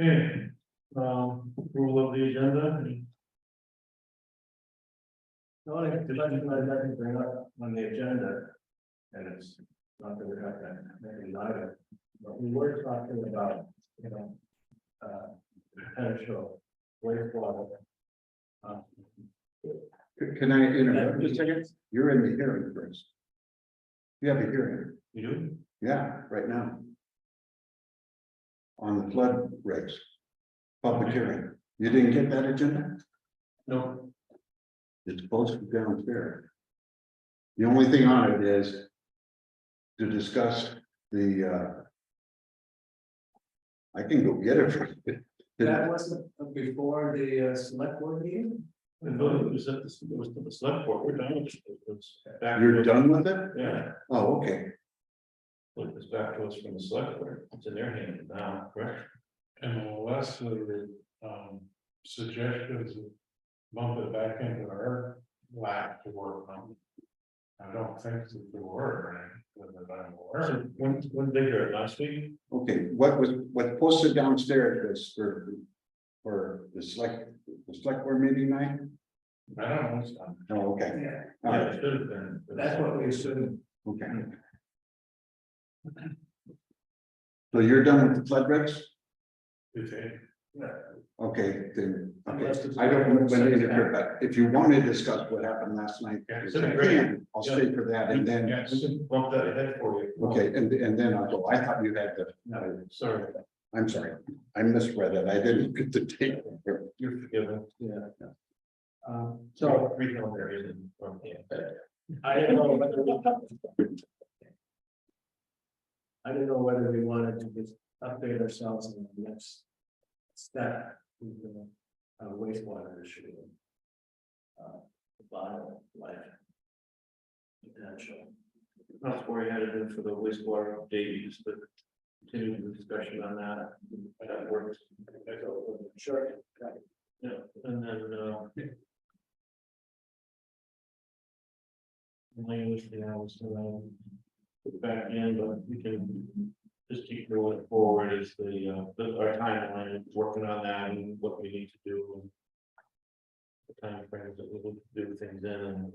Okay, approval of the agenda. The only question I'd like to bring up on the agenda, and it's not that we're not gonna make it lighter, but we were talking about, potential wastewater. Can I interrupt just a second? You're in the hearing first. You have a hearing, You do? yeah, right now. On the flood regs. Public hearing. You didn't get that agenda? No. It's posted downstairs. The only thing on it is to discuss the, I can go get it for you. That wasn't before the select board meeting? No, it was at the, it was to the select board, we're done with it. It was back to You're us. done with it? Yeah, Oh, okay. it was back to us from the select board, it's in their hand now, correct? And unless the suggestions bump it back into our lap to work on. I don't think that there were any that I'm aware So of. when did they hear it, last week? Okay, what posted downstairs was for the select board meeting night? I don't know. Son. Oh, okay. Yeah, All Yeah, right, it should have been. that's what we assumed. okay. So you're done with the flood regs? You think? Okay, then, Unless okay, it's- I don't want to interfere, but if you want to discuss what happened last night, Yeah, it's great. I'll stay for that, and then, Yes. We can bump that ahead for you. okay, and then I'll go. I thought you had the, Sorry, I'm sorry, I misread it, I didn't get the date. you're forgiven. Yeah. So So regional areas and, yeah. I don't know whether. I don't know whether we wanted to just update ourselves in the next step. With the wastewater issue. The bottom life. Potential. That's where you had it in for the wastewater update, just to continue the discussion on that. That works. Sure. Yeah, and then, language, you know, so, put it back in, but we can just keep moving forward as our timeline, working on that and what we need to do. And the time frames that we will do things in and.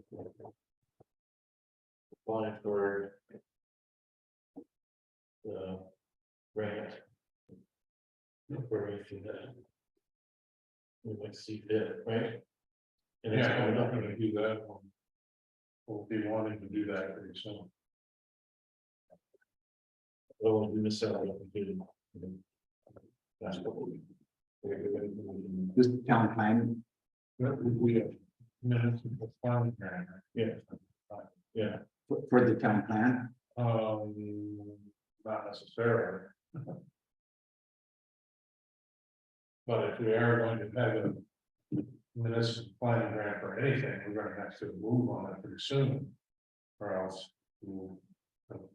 Applying for. The grant. For anything that. We might see fit, right? And it's Yeah, I'm coming not up. gonna do that. We'll be wanting to do that pretty soon. Oh, we miss out. That's what we. This is town plan, We have minutes of the farm grant. Yeah. Yeah, for the town plan, Not necessarily. But if we are going to have a municipal planning grant for anything, we're gonna have to move on it pretty soon. Or else we'll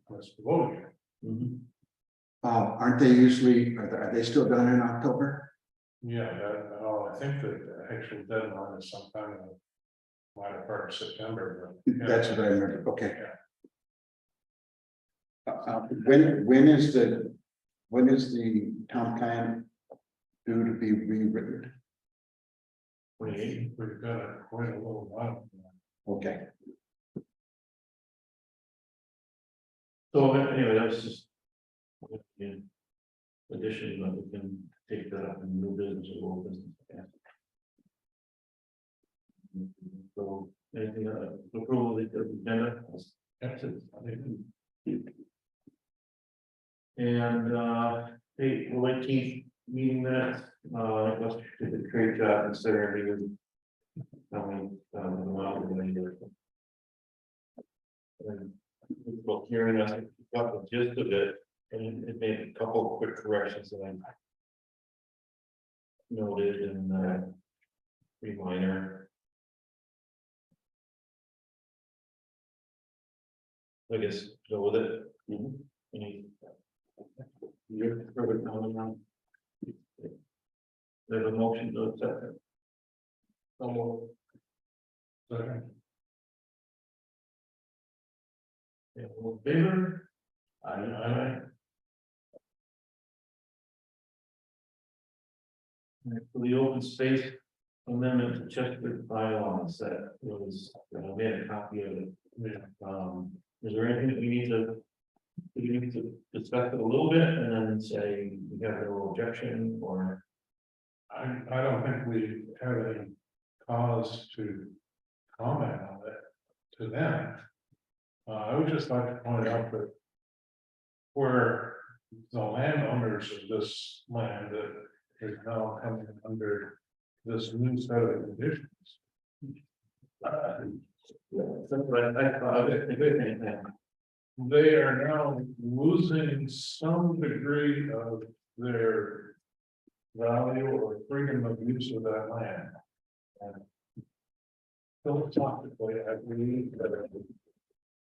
miss the vote here. mhm. aren't they usually, are they still done in October? Yeah, I think that the actual deadline is sometime in the latter part of September. but, yeah. That's what I remember, okay. When is the town plan due to be rewritten? 28. We've got quite a little while. Okay, So anyway, that's just. In addition, that we can take that up in new business or old business. Yeah. So anything, approval of the agenda? That's it. And, April 18th meeting minutes, let's do the trade job considering. And well, hearing us, got the gist of it, and it made a couple of quick corrections that I noted and, pretty minor. I guess go with it. Any further comment on? There's a motion to accept it. Second. Yeah, all in favor? Aye. For the open space amendment to Chesterfield bylaws, that was, we had a copy of it. Is there anything that we need to? We need to discuss it a little bit and then say we have no objection or, I don't think we have any cause to comment on it to them. I would just like to point out that where the landowners of this land that is now coming under this new set of conditions. They are now losing some degree of their value or freedom of use of that land. And philosophically, I believe that if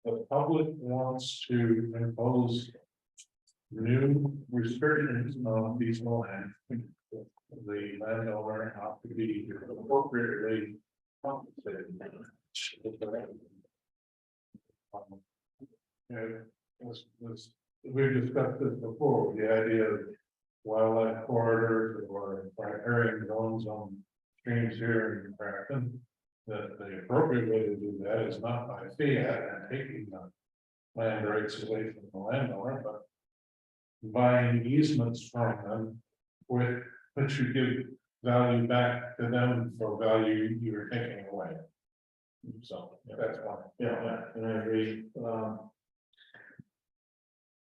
the public wants to impose new restrictions on these land, the landowner have to be appropriately compensated. We discussed this before, the idea of wildlife corridors or riparian zones on streams here in Grafton. That the appropriate way to do that is not by fiat and taking the land rights away from the landowner, but buying easements from them with which you give value back to them for value you're taking away. So that's one. yeah, and I agree.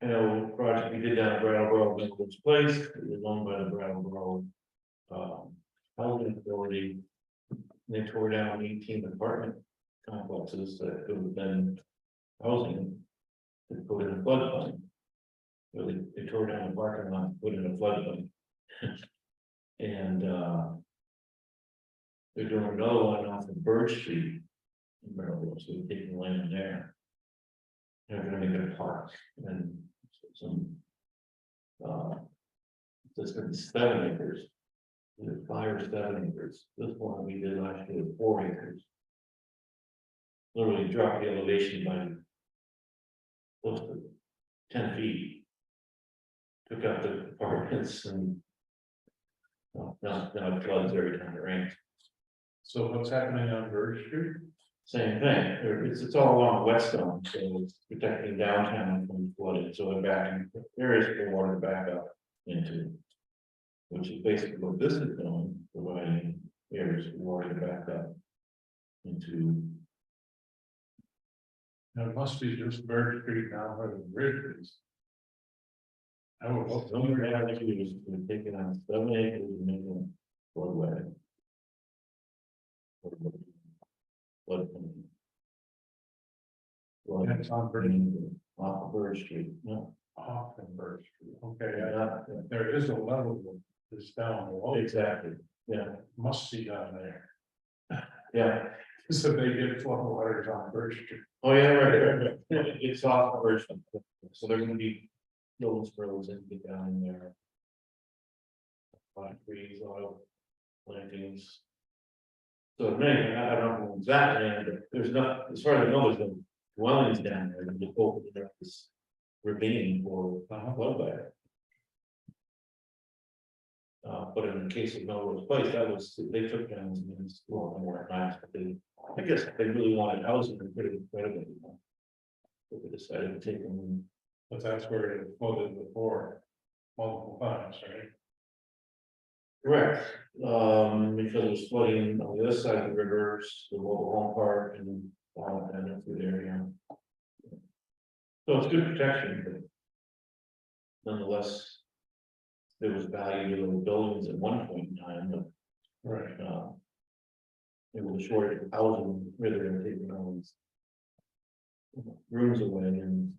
I know the project we did down at Brattleboro, Nichols Place, it was owned by the Brattleboro housing authority. They tore down 18 apartment complexes that could have been housing. They put in a floodplain. Really, they tore down the parking lot, put in a floodplain. And they're doing another one off of Birch Street in Brattleboro, so they're taking land there. They're gonna make it a park and some. There's gonna be 7 acres. Either 5 or 7 acres. This one we did last year, 4 acres. Literally dropped the elevation by close to 10 feet. Took out the apartments and now it floods every time it rains. So what's happening on Birch Street? Same thing, it's all along Whetstone, so it's protecting downtown from flooding, so they're backing areas for water to back up into. Which is basically what this is doing, providing areas for water to back up into. Now, it must be just Birch Street now where the bridge is. I would hope Some of the attitudes to take it on 7 acres and make them floodway. Well, that's on Birch, off of Birch Street, no, off from Birch Street. Okay, not, there is a level that's down below. exactly, yeah, Must be down there. yeah. So they get flood waters on Birch Street. Oh, yeah, right. It's off of Birch Street, so they're gonna be those roads and get down in there. A lot of trees, a lot of plantings. So anyway, I don't know exactly, but there's not, as far as I know, there's no dwellings down there, and just open up this ravine for floodway. But in the case of Melrose Place, that was, they took down, well, more times, but they, I guess they really wanted housing and pretty incredible. But they decided to take them. But that's where it flooded before, multiple times, right? Correct, because it was flooding on the other side of the rivers, the mobile home park and all of that through there, yeah. So it's good protection, but nonetheless, there was value to the buildings at one point in time, but Right. it was a shortage of housing, really, they're taking all these rooms away, and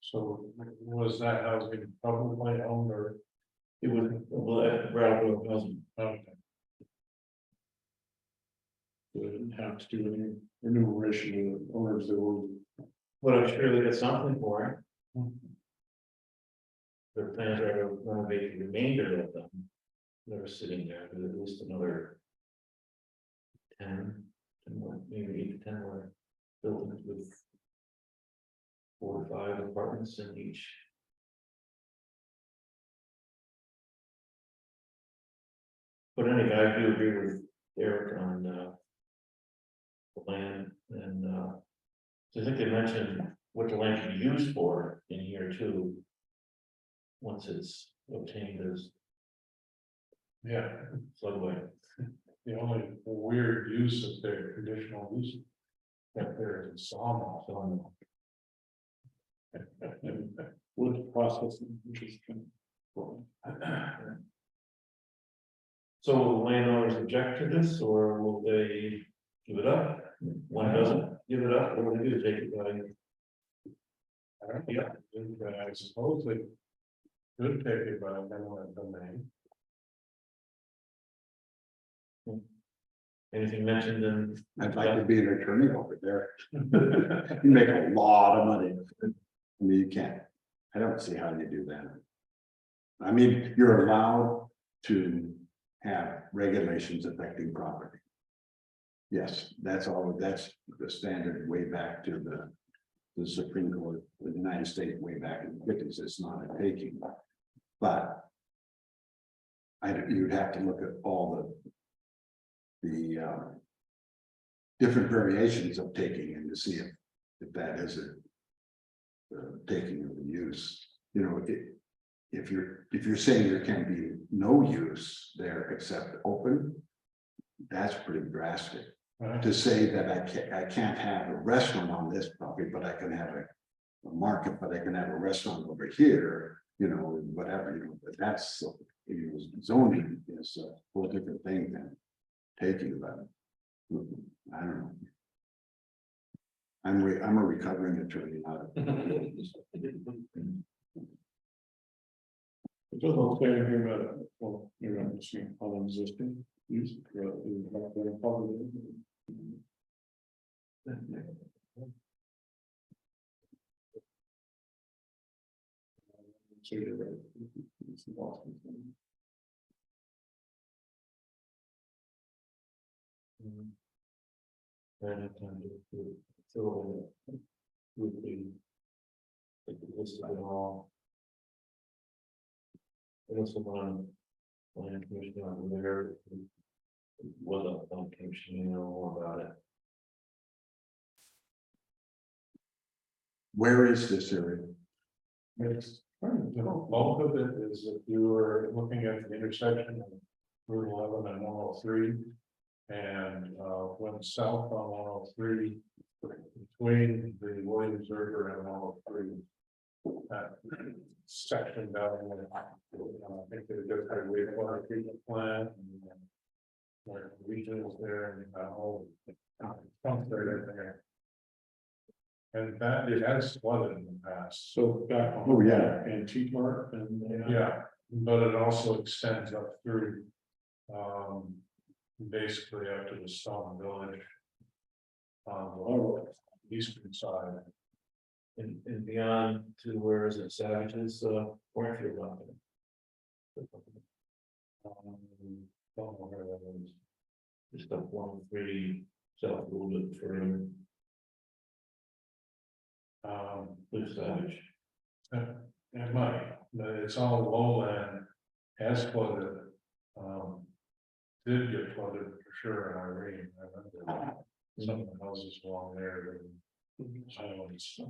So was that housing publicly owned or? it was, well, at Brattleboro housing. Okay. We didn't have to do any remuneration of owners that were. But I'm sure they got something for it. Their plans are to renovate the remainder of them. They're sitting there, but at least another 10 more, maybe 8 to 10 more buildings with 4 or 5 apartments in each. But anyway, I do agree with Eric on, the land and, I think they mentioned what the land can be used for in here too. Once it's obtained as Yeah, floodway. the only weird use of their traditional use. That there is a sawmill. Wood processing, which is kind So will landowners object to this, or will they give it up? One doesn't give it up, what do they do, take it by? Yeah, and I suppose they could take it by eminent domain. Anything mentioned in? I'd like to be an attorney over there. You make a lot of money. I mean, you can't, I don't see how you do that. I mean, you're allowed to have regulations affecting property. Yes, that's all, that's the standard way back to the Supreme Court of the United States way back in the 50s. It's not a taking. But you'd have to look at all the different variations of taking and to see if that is a taking of the use. You know, if you're saying there can be no use there except open, that's pretty drastic. Right. To say that I can't have a restaurant on this property, but I can have a market, but I can have a restaurant over here, you know, whatever, you know, but that's, you know, zoning is a whole different thing than taking that. I don't know. I'm a recovering attorney, not a. It doesn't say anything about it. Well, you're not seeing all existing use. So you're right. It's Boston. And I kind of throw in with the. Like the list of it all. There's someone, land commission on there. Was up on commission, you know more about it. Where is this area? It's, you know, bulk of it is if you were looking at the intersection of Route 11 and 103. And went south on 103 between the Williams River and 103. That section down there, I think they just had a wastewater treatment plant. And where the region was there and all pumps there. And that it has flooded in the past. So back. Oh, yeah. Antique mart and. Yeah, but it also extends up through. Basically up to the Stone Village. On the eastern side. And beyond to where is it, Savage's, Cornfield out there. Don't know where that is. Just up 103, south a little bit further, with Savage. It might, but it's all lowland, has flooded. Did get flooded for sure in Irene, I remember some of the houses along there. Islands.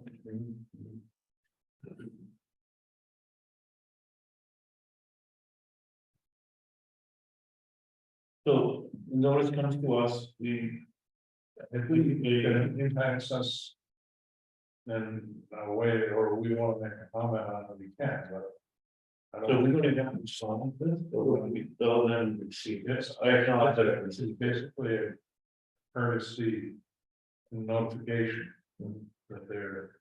So notice comes to us, If it impacts us. Then a way, or we want to make a comment on it, we can, but. I so don't we're gonna have to solve this, or when we go then we see this, I acknowledge that This is basically a courtesy notification that they're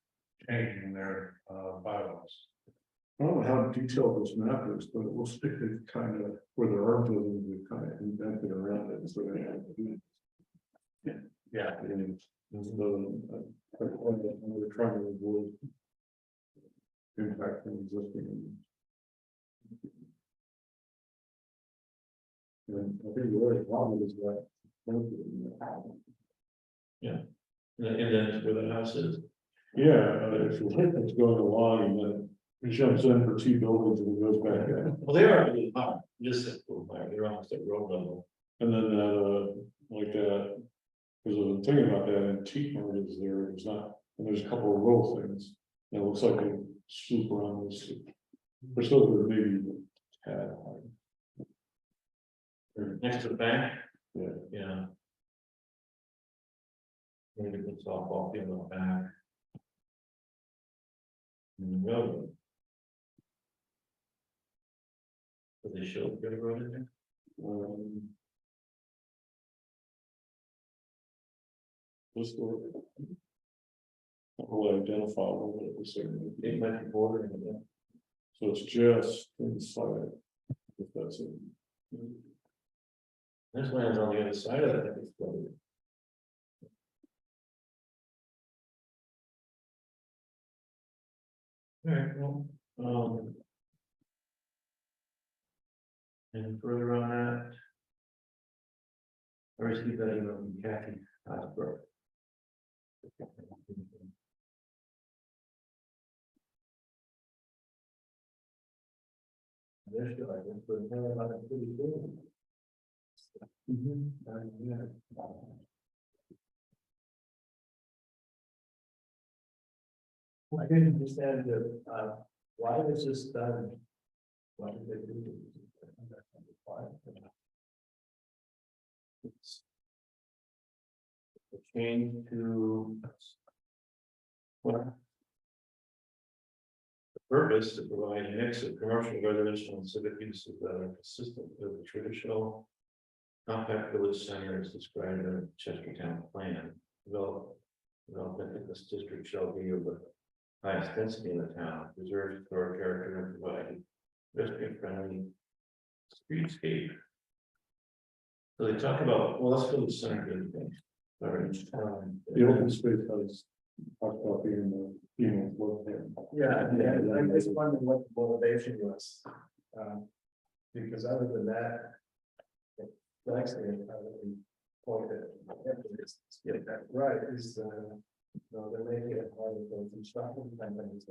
changing their bylaws. I don't know how detailed this map is, but it looks like it's kind of where there are buildings, we've kind of invented around it, so they have. Yeah. And we're trying to avoid. Impact from existing. And I think the other problem is that. and then where the house is. Yeah, it's going along and then It jumps in for 2 buildings and it goes back out. Well, they are really high, just a little higher, they're almost at road level. And then that, like that, because I was thinking about that antique mart is there, it's not, and there's a couple of little things. And it looks like they swoop around this. We're supposed to maybe a tad higher. Next to the bank? Yeah. Yeah. Maybe the softball field on the back. And the road. Do they show the good road in there? This door. Not really identifiable, but it was there. It might be bordering it, yeah. So it's just inside. If that's it. This land's on the other side of that. It's flooded. All right, well, and further on that. I received that email from Kathy Hasbro. There's still, I guess, but it's not about it pretty good. Yeah. I didn't understand why was this done? Why did they do this? It's a change to. Well. The purpose to provide a mix of commercial, residential, and civic uses that are consistent with the traditional. Compact village center is described in the Chestertown plan. Development in this district shall be of the highest density in the town, preserve historic character and provide pedestrian friendly streetscape. So they talk about, well, let's go to the center here. The open space has talked about being the, what there. Yeah, I just wondered what the motivation was. Because other than that. Actually, I really point that. Get that right, is, no, they're making it hard for construction companies.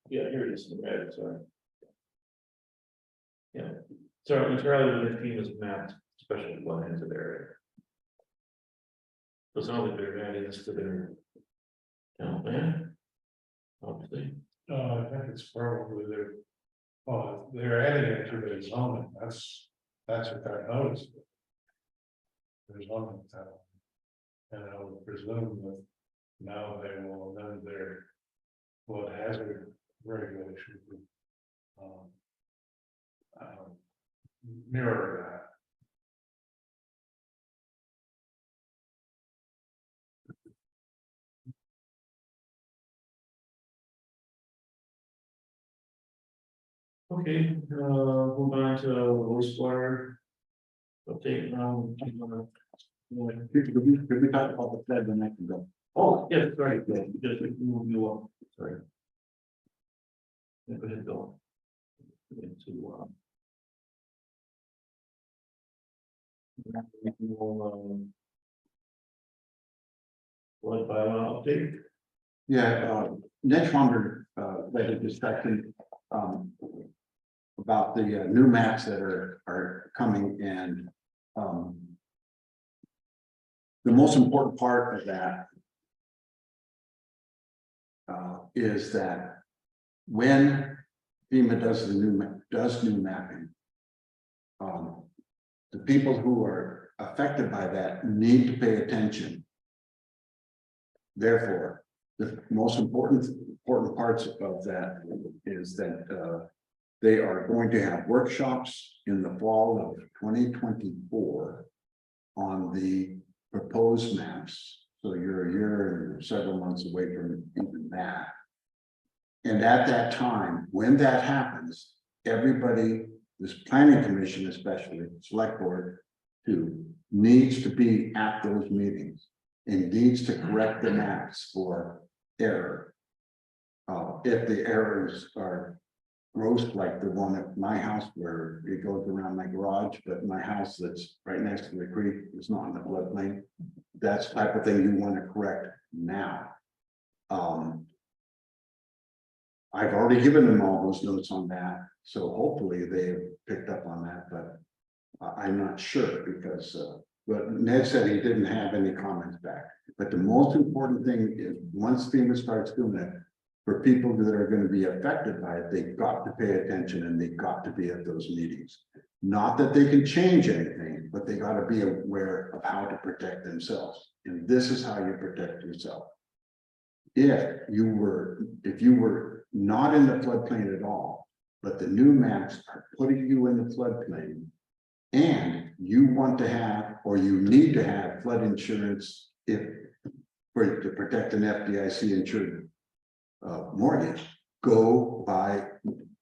Yeah, here it is in red, sorry. Yeah, so entirely the team is mapped special flood into their area. So it's not that they're adding this to their town plan, obviously. I think it's probably they're adding it to their zoning, that's what I noticed. There's one in town. And I would presume that now they will amend their flood hazard regulation. Mirror Okay, move on to wastewater. Update now. Could we talk about the Fed when I can go? Oh, yes, right, yeah, just move you up, sorry. Yeah, go ahead, Bill. Into, flood bylaw update. Yeah, Ned Schwander, led a discussion, about the new maps that are coming and, the most important part of that is that when FEMA does new mapping, the people who are affected by that need to pay attention. Therefore, the most important parts of that is that they are going to have workshops in the fall of 2024 on the proposed maps. So you're a year and several months away from even that. And at that time, when that happens, everybody, this planning commission, especially select board, too, needs to be at those meetings and needs to correct the maps for error. If the errors are gross, like the one at my house where it goes around my garage, but my house that's right next to the creek is not in the floodplain. That's the type of thing you want to correct now. I've already given them all those notes on that, so hopefully they've picked up on that, but. I'm not sure because, but Ned said he didn't have any comments back. But the most important thing is, once FEMA starts doing it, for people that are gonna be affected by it, they've got to pay attention and they've got to be at those meetings. Not that they can change anything, but they gotta be aware of how to protect themselves. And this is how you protect yourself. If you were not in the floodplain at all, but the new maps are putting you in the floodplain, and you want to have, or you need to have flood insurance to protect an FDIC insured mortgage, go buy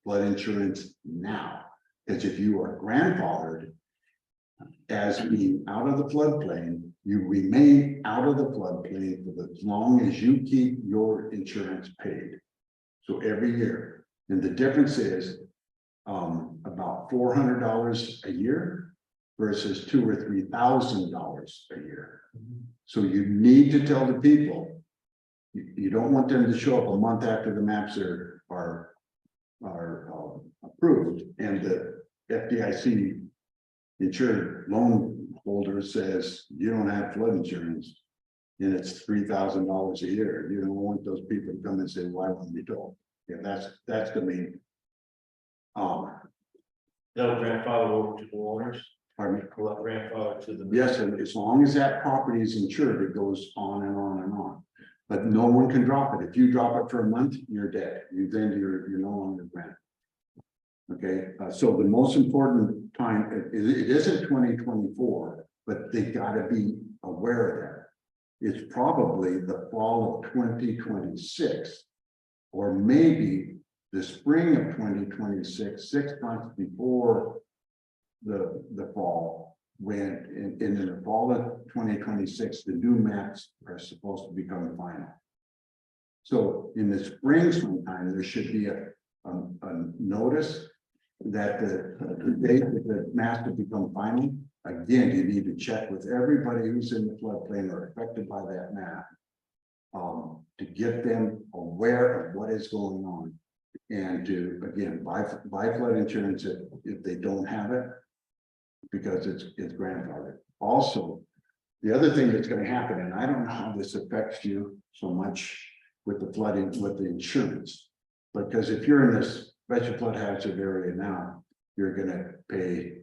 flood insurance now. Because if you are grandfathered as being out of the floodplain, you remain out of the floodplain for as long as you keep your insurance paid. So every year, and the difference is about $400 a year versus $2,000 or $3,000 a year. So you need to tell the people, you don't want them to show up a month after the maps are approved and the FDIC insured loan holder says you don't have flood insurance and it's $3,000 a year. You don't want those people to come and say, why won't we told? Yeah, that's the main. They'll grandfather over to the owners, Pardon me? will grandfather to the. Yes, and as long as that property is insured, it goes on and on and on. But no one can drop it. If you drop it for a month, you're dead. You're no longer granted. Okay, so the most important time, it isn't 2024, but they gotta be aware of that. It's probably the fall of 2026, or maybe the spring of 2026, 6 months before the fall, when in the fall of 2026, the new maps are supposed to become final. So in the spring sometime, there should be a notice that the date that the maps have become final. Again, you need to check with everybody who's in the floodplain or affected by that map to get them aware of what is going on and to, again, buy flood insurance if they don't have it, because it's grandfathered. Also, the other thing that's going to happen, and I don't know how this affects you so much with the flooding, with the insurance, because if you're in this special flood hazard area now, you're going to pay,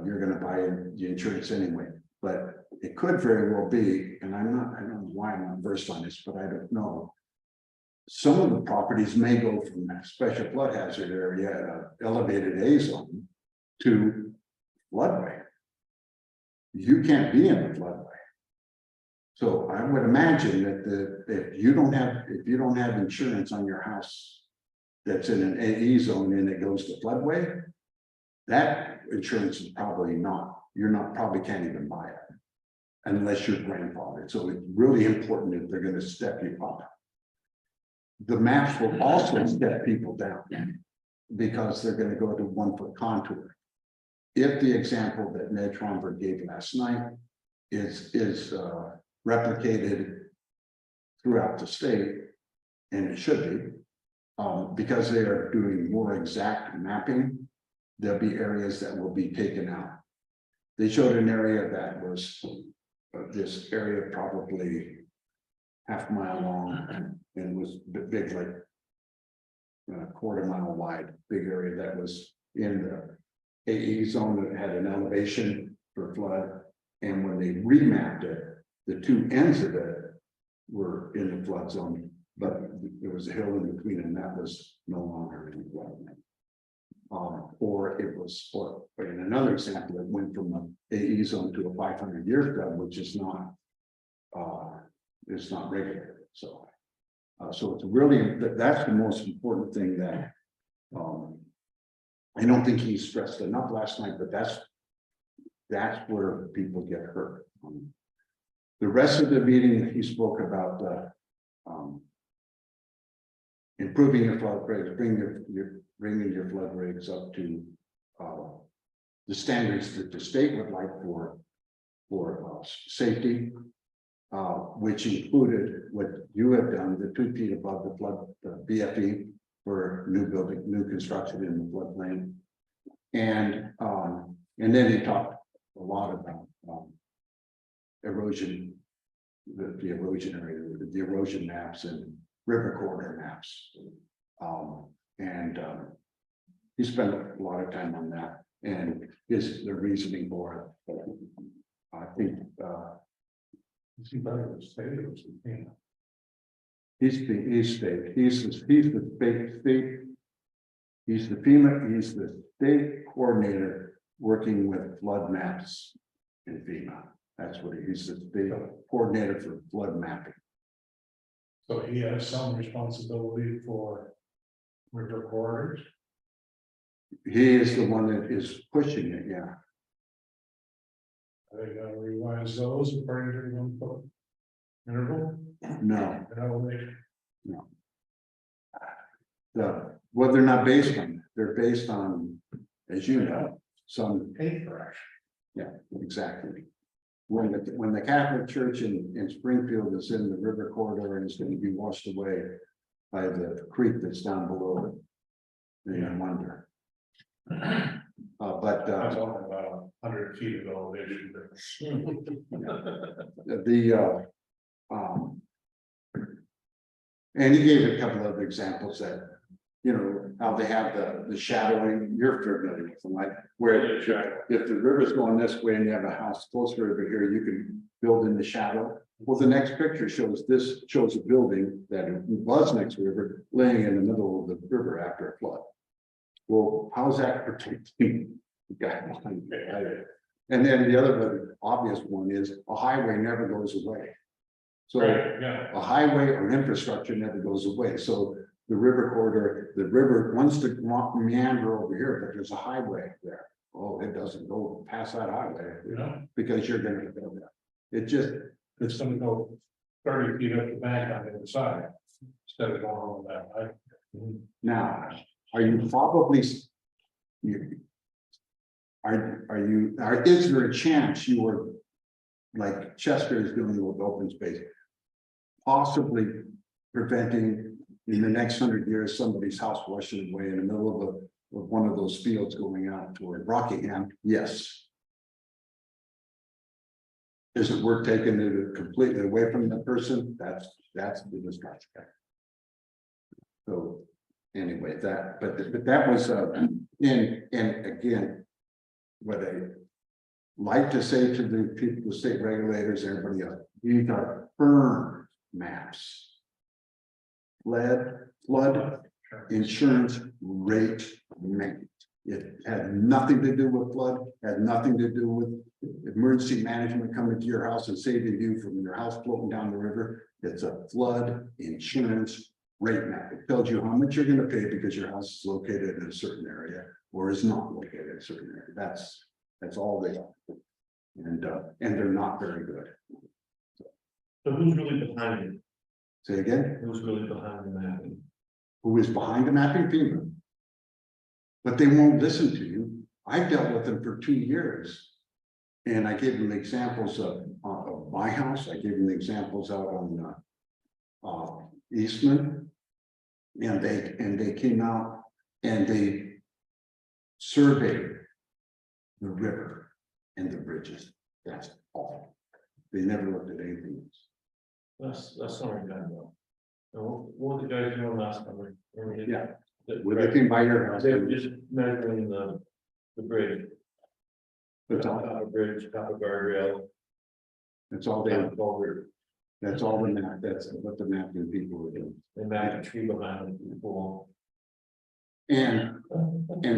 you're going to buy the insurance anyway. But it could very well be, and I don't know why I'm not versed on this, but I don't know. Some of the properties may go from that special flood hazard area, elevated A zone, to floodway. You can't be in the floodway. So I would imagine that if you don't have insurance on your house that's in an AE zone and it goes to floodway, that insurance is probably not, probably can't even buy it unless you're grandfathered. So it's really important that they're going to step you up. The maps will also step people down because they're going to go to 1 foot contour. If the example that Ned Tromberg gave last night is replicated throughout the state, and it should be, because they are doing more exact mapping, there'll be areas that will be taken out. They showed an area that was this area probably half mile long and was big, like a quarter mile wide, big area that was in the AE zone that had an elevation for flood. And when they remapped it, the two ends of it were in the flood zone, but there was a hill in between and that was no longer in the flood. Or it was, or in another example, it went from an AE zone to a 500-year flood, which is not, it's not regulated. So, so it's really, that's the most important thing that, I don't think he stressed enough last night, but that's where people get hurt. The rest of the meeting, he spoke about improving your flood rates, bringing your flood rates up to the standards that the state would like for safety, which included what you have done, the 2 feet above the flood, the BFE, for new building, new construction in the floodplain. And then he talked a lot about, erosion, the erosion area, the erosion maps and river corridor maps. He spent a lot of time on that and the reasoning for it. I think, You see better than stadiums, you know. he's the state, he's the state, he's the FEMA, he's the state coordinator working with flood maps in FEMA. That's what he's the state coordinator for flood mapping. So he has some responsibility for river corridors. He is the one that is pushing it, yeah. Are they gonna revise those according to the 1 foot interval No, and elevation? well, they're not based on, they're based on, as you know, some, Paper action. yeah, exactly. When the Catholic Church in Springfield is in the river corridor and is going to be washed away by the creek that's down below it. They wonder. But That's all about 100 feet of elevation difference. And he gave a couple of examples that, you know, how they have the shadowing, you're familiar with them, like where if the river's going this way and you have a house closer over here, you can build in the shadow. Well, the next picture shows a building that was next to the river laying in the middle of the river after a flood. Well, how's that protecting the guy behind it? And then the other obvious one is a highway never goes away. So Right, yeah. a highway or infrastructure never goes away. So the river corridor, the river wants to meander over here, but there's a highway there. Oh, it doesn't go past that highway, you know, because you're gonna build that. It just, It's gonna go 30 feet up the bank on the other side instead of going on that, right? now, are you probably, is there a chance you were, like Chester is doing with open space, possibly preventing in the next 100 years, somebody's house washing away in the middle of one of those fields going out toward Rockingham? Yes. Is it worth taking it completely away from that person? That's the discussion. So anyway, but that was and again, what I like to say to the people, the state regulators, everybody else, these are firm maps. Flood insurance rate rate. It had nothing to do with flood, had nothing to do with emergency management coming to your house and saving you from your house floating down the river. It's a flood insurance rate map. It tells you how much you're going to pay because your house is located in a certain area or is not located in a certain area. That's all they are. And they're not very good. So who's really behind it? Say again, Who's really behind the mapping? who is behind the mapping? FEMA. But they won't listen to you. I've dealt with them for 2 years. And I gave them examples of my house. I gave them examples out on Eastman. And they came out and they surveyed the river and the bridges. That's all. They never looked at anything else. That's not right though. No, what the guys doing last summer? Yeah. When they came by your house, They were just measuring the bridge. that's all, Bridge, top of guardrail, that's all down culvert, that's all the map, that's what the mapping people were doing. and back a tree behind the pool. And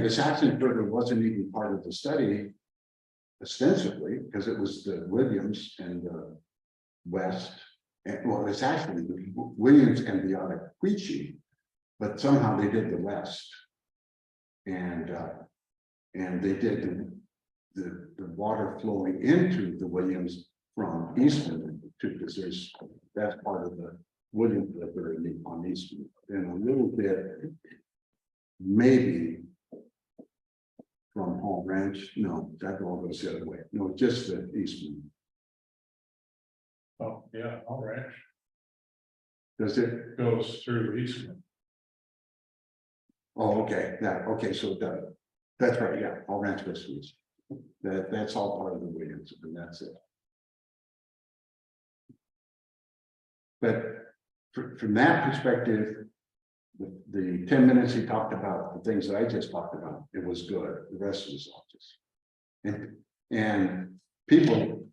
the Saxon River wasn't even part of the study ostensibly, because it was the Williams and the West. And well, it's actually the Williams and the Ottaquechee, but somehow they did the West. And they did the water flowing into the Williams from Eastman to, because that's part of the Williams River on Eastman, and a little bit maybe from Home Ranch. No, that all goes the other way. No, just the Eastman. Oh, yeah, all right. Does it? Goes through Eastman. Oh, okay, yeah, okay, so that's right, yeah, all ranch biscuits. That's all part of the Williams, and that's it. But from that perspective, the 10 minutes he talked about, the things that I just talked about, it was good, the rest was all just. And people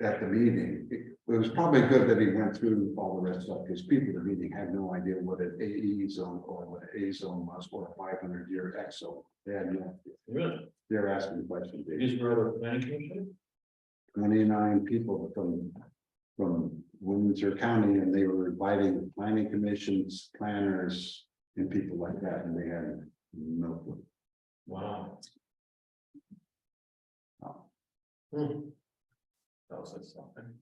at the meeting, it was probably good that he went through all the rest of it, because people at the meeting had no idea what an AE zone or what an A zone was, or a 500-year X zone. They had no idea. Really? They're asking questions. These were the planning commission? 29 people from Windsor County, and they were inviting planning commissions, planners, and people like that, and they had no clue. Wow. Oh. Hmm. That was like something.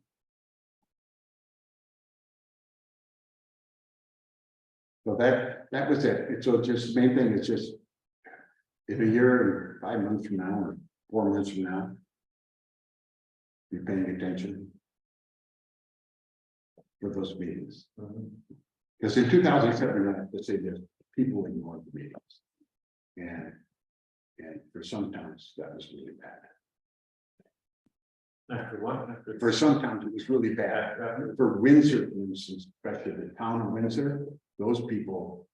So that was it. So just main thing is just if a year, 5 months from now, or 4 months from now, you're paying attention for those meetings. Mhm. Because in 2007, let's say this, people ignored the meetings. And for some towns, that was really bad. After what? After. For some towns, it was really bad. For Windsor, for instance, especially the town of Windsor, those people.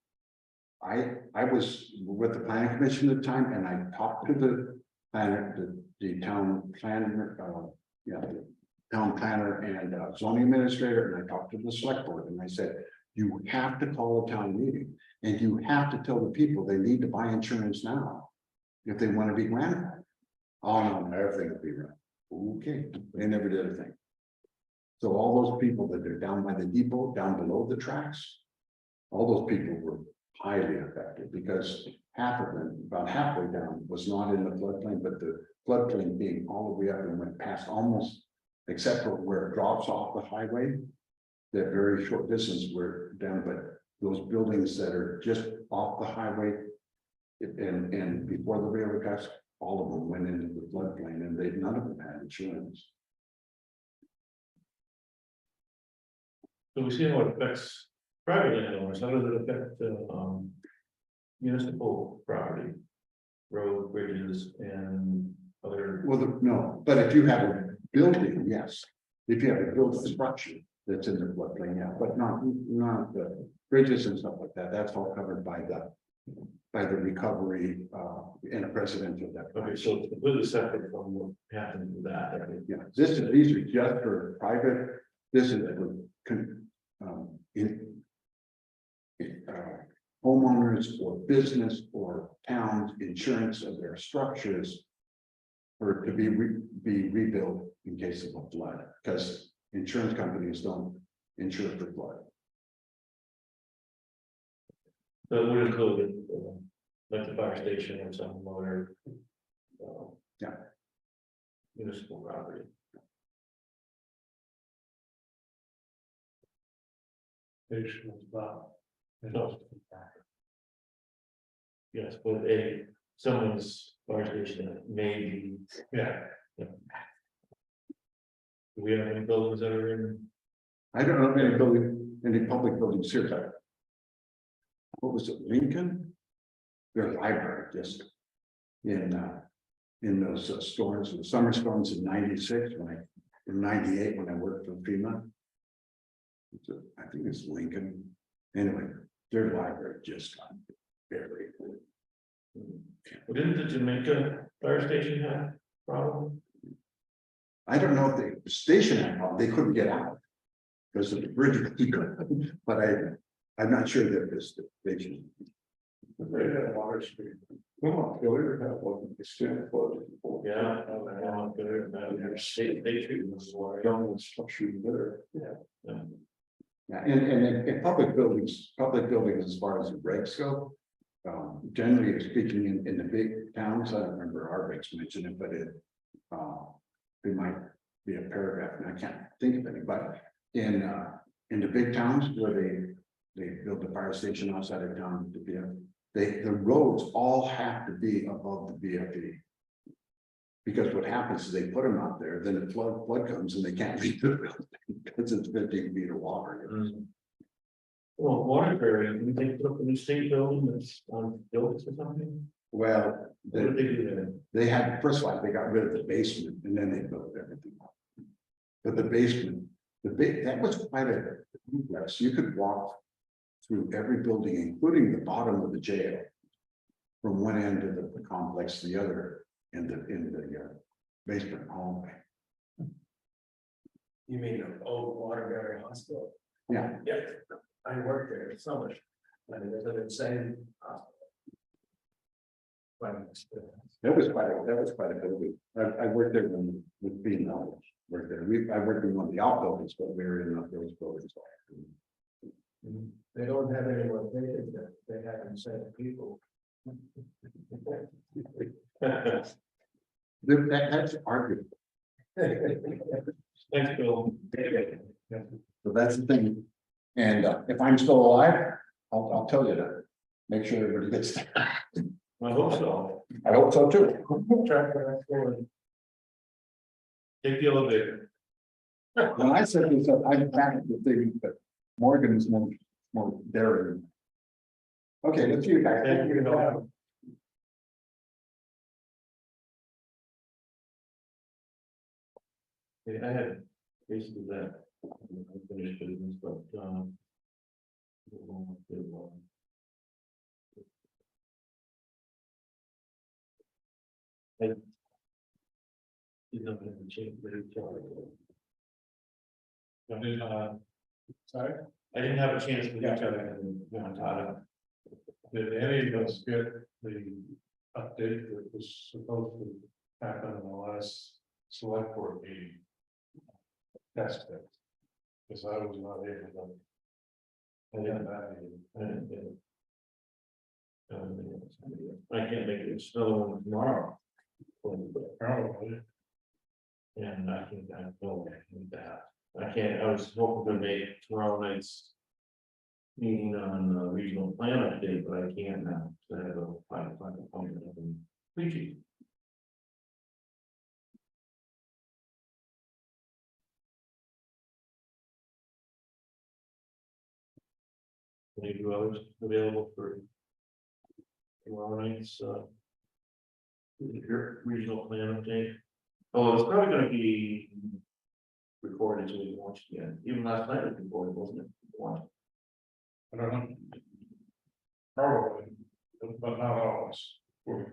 I was with the planning commission at the time, and I talked to the planner, the town planner, the town planner and zoning administrator, and I talked to the select board, and I said, you have to call a town meeting, and you have to tell the people they need to buy insurance now, if they want to be grandfathered. Oh, no, everything will be right. Okay, they never did a thing. So all those people that are down by the depot, down below the tracks, all those people were highly affected, because half of them, about halfway down, was not in the floodplain, but the floodplain being all the way up and went past almost, except for where it drops off the highway, that very short distance were down, but those buildings that are just off the highway and before the railroad tracks, all of them went into the floodplain, and none of them had insurance. So we see how it affects private landowners. How does it affect municipal property? Road, bridges, and other. Well, no, but if you have a building, yes, if you have a building structure that's in the floodplain, yeah, but not the bridges and stuff like that, that's all covered by the recovery in a presidential Okay, declaration. so it's completely separate from what happened with that. Yeah, these are just for private, this is homeowners or business or towns insurance of their structures. For to be rebuilt in case of a flood, because insurance companies don't insure for flood. So it would include like the fire station or some other. Yeah. Municipal property. Station as well. No. Yes, but someone's fire station that may be. Yeah, Do we have any buildings that are in? I don't know of any public buildings here. But what was it, Lincoln? Their library just in those storms, the summer storms in '96 in '98 when I worked for FEMA. I think it's Lincoln. Anyway, their library just got buried. Well, didn't the Jamaica fire station have a problem? I don't know if the station had a problem, they couldn't get out. Because of the bridge, but I'm not sure that this station. they had a water street. Come on, go here, have one, extend flood. Yeah. They treat this water. Young and structure better. Yeah. Yeah, and in public buildings as far as the regs go. Generally speaking, in the big towns, I don't remember our regs mentioned it, but it might be a paragraph, and I can't think of any, but in the big towns where they build the fire station outside of town, the roads all have to be above the BFE. Because what happens is they put them out there, then the flood comes and they can't leave the building because it's 15 feet of water. Mm. Well, Waterbury, did they put up a new state building that's built or something? Well, What did they do there? they had, first of all, they got rid of the basement and then they built everything up. But the basement, that was quite a complex. You could walk through every building, including the bottom of the jail. From one end of the complex to the other, in the basement hallway. You mean the old Waterbury Hospital? Yeah, Yeah, I worked there so much. I mean, there's an insane hospital. Quite an experience. that was quite a building. I worked there with females, worked there. I worked in one of the outbuildings, but we were in those buildings. They don't have any more patients there. They have insane people. That's arguable. Thanks, Bill. So that's the thing. And if I'm still alive, I'll tell you that. Make sure everybody gets there. I hope so. I hope so too. Take the elevator. When I said this, I backed the thing, but Morgan is more daring. Okay, let's see you guys. Thank you, Bill. Yeah, I had basically that. I finished business, but, I did not have a chance to reach out. I did, Sorry, I didn't have a chance to reach out and, Todd. did any of us get the update that was supposed to happen in the last select board meeting? That's it. Because I was not able to. I didn't, I didn't get it. I can't make it, it's another one tomorrow. Probably. And I think I know that. I can't, I was hoping to make tomorrow night's meeting on the regional plan update, but I can't now. So I have a 5 o'clock appointment up in Fiji. Any of you others available for tomorrow night's your regional plan update? Oh, it's probably gonna be recorded so we can watch it again. Even last night it was recorded, wasn't it? Watch. I don't know. Probably, but not always.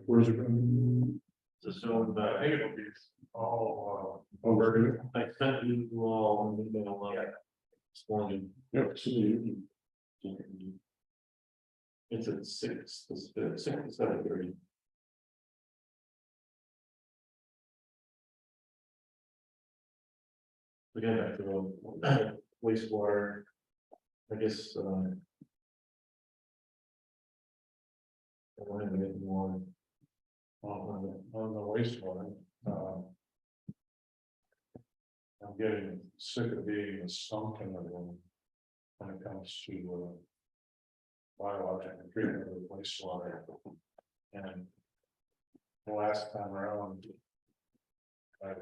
Where's it? It's assumed I that think it'll be all, Over. I sent you all an email this morning. Yep. It's at 6, it's at 6 to 7:30. Again, back to the wastewater, I guess, I want to get more. on the wastewater. I'm getting sick of being a sunken one when it comes to biologic treatment of wastewater. And the last time around, I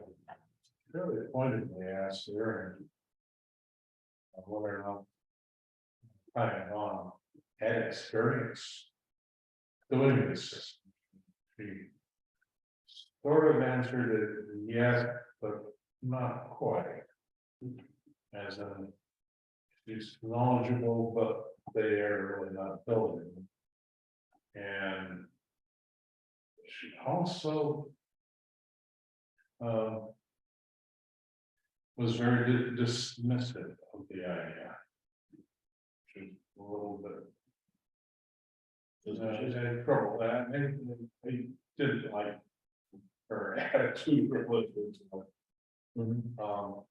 really pointedly asked Aaron whether or not I had experience doing this system. She sort of answered it, yes, but not quite. As in, she's knowledgeable, but they are really not building. And she also was very dismissive of the idea. She's a little bit. She's had trouble, and they didn't like her attitude related to Well,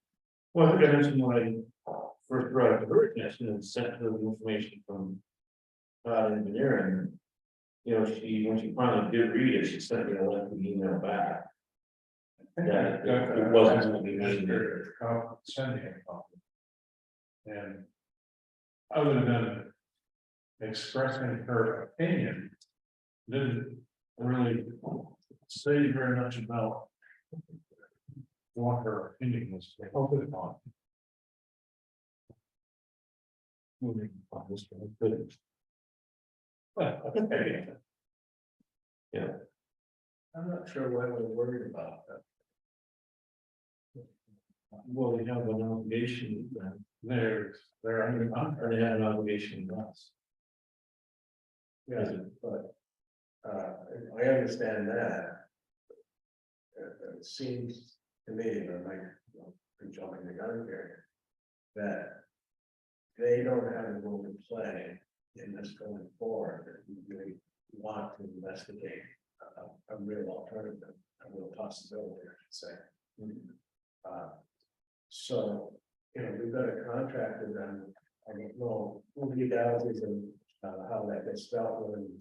I think I mentioned when I first brought up the bird connection and sent her the information from engineering. You know, when she finally did read it, she sent me a lengthy email back. Yeah, it wasn't something Mr. Sending a copy. And other than expressing her opinion, didn't really say very much about what her opinion was. On. I'm not sure why we're worried about that. Well, we have an obligation, They're under contract. they had an obligation to us. Yeah, but, I understand that. It seems to me, and I might be jumping the gun here, that they don't have a role to play in this going forward, that we really want to investigate a real alternative, a real possibility, I should say. So, you know, we've got a contract with them, I don't know, legalities and how that gets dealt with, and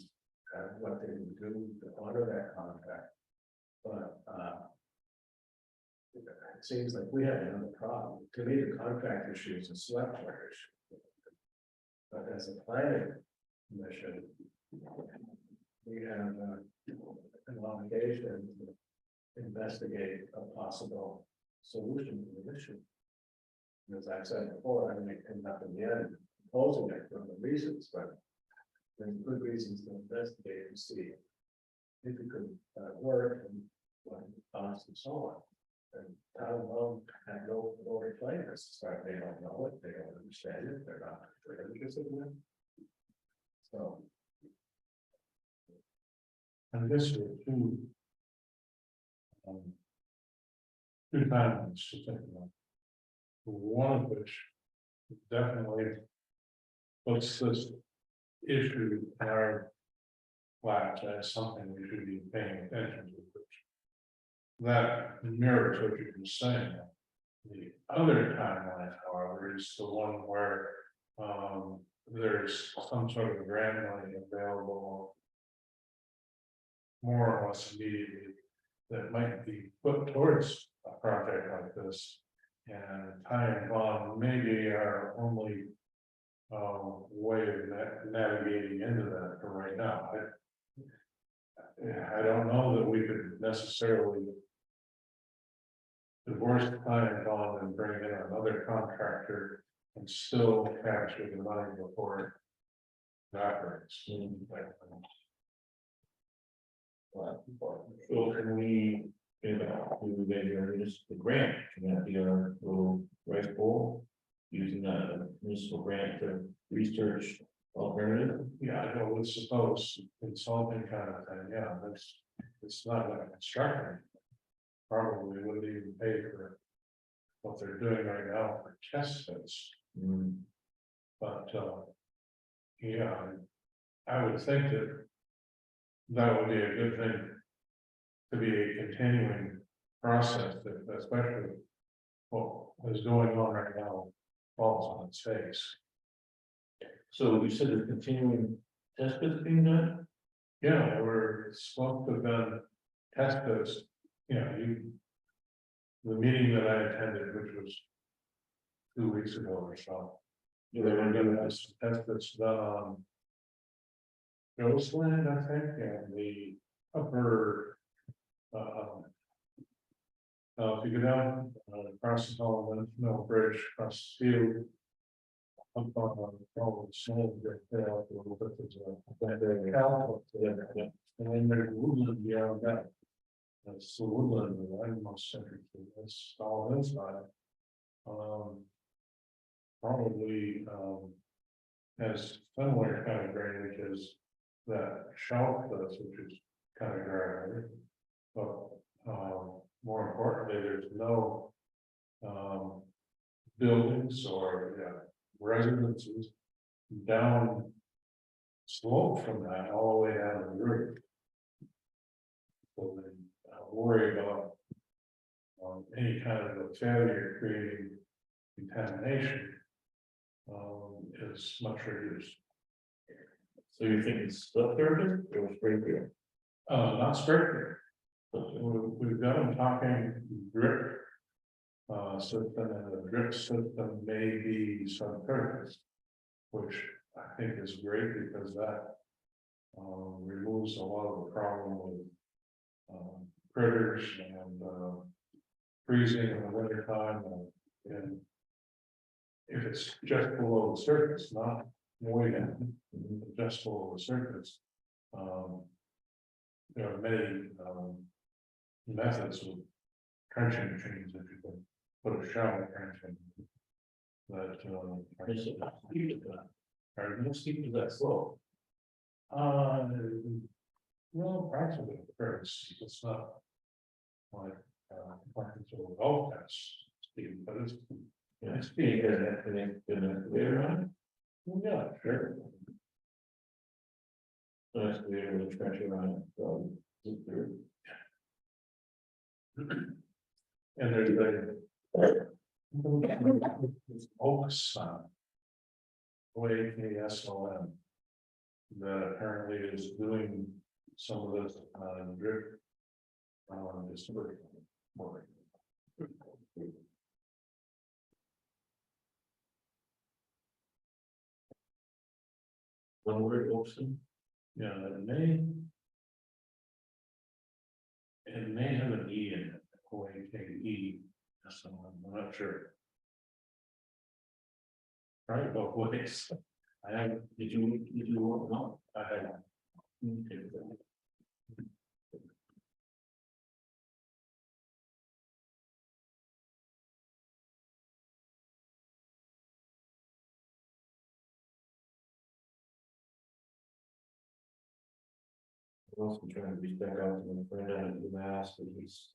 what they can do to honor that contract. But, it seems like we have another problem. To me, the contract issue is a select board issue. But as a planning commission, we have an obligation to investigate a possible solution to the issue. As I've said before, I may end up in the end opposing it for the reasons, but there's good reasons to investigate and see if it could work and what it costs and so on. And town hall had no role to play in this, so they don't know it, they don't understand it, they're not interested in it. So. And this is two timelines to think about. One of which definitely puts this issue in our laps as something we should be paying attention to. That mirrors what you're just saying. The other timeline, however, is the one where there's some sort of grant money available more or less immediately that might be put towards a project like this. And Ty and bond may be our only way of navigating into that for right now. I don't know that we could necessarily divorce the Ty and bond and bring in another contractor and still capture the money before it evaporates. So can we, maybe the grant, can that be our little rice bowl? Using that municipal grant to research alternative? Yeah, I know, it's supposed consulting kind of thing, yeah, it's not like construction. Probably wouldn't even pay for what they're doing right now for test pits. But, yeah, I would think that that would be a good thing to be a continuing process, that especially what is going on right now falls on its face. So you said there's continuing test bits being done? Yeah, we're supposed to have done test pits, you know, the meeting that I attended, which was 2 weeks ago or so. Yeah, They were gonna have some test pits done on Ghostland, I think, and the upper, if you go down, across the Holland Mill Bridge, across the field. Up on the snow, there a little bit, there's a cow, and then there's woodland beyond that. That's the woodland, the animal center, that's all inside. Probably, has similar kind of drainage as that shelf does, which is kind of dry. But, more importantly, there's no, buildings or, residences down slope from that all the way down to the river. So then worry about any kind of a failure creating contamination is much reduced. So you're thinking split surface or straight through? Not strictly. We've got them talking drip system, and the drip system may be subsurface, which I think is great because that removes a lot of the problem with critters and freezing in the winter time and if it's just below the surface, not way down, just below the surface. There are many methods of trenching machines that you can put a shallow trench in. That How steep is that slope? uh, well, practically fairly steep. It's not like it's a golf course steep, but it's Yeah, it's being good later on. yeah, sure. Nice to be able to trench around it, so. zip through. And there's Oaks OAKSLM that apparently is doing some of this drip dispersion work. One word, Olson. Yeah, it may have an E in it, OAKE, so I'm not sure. Right, both ways. I have, Did you want no? I have, Okay. I'm also trying to reach back out to my friend out at Mass, but he's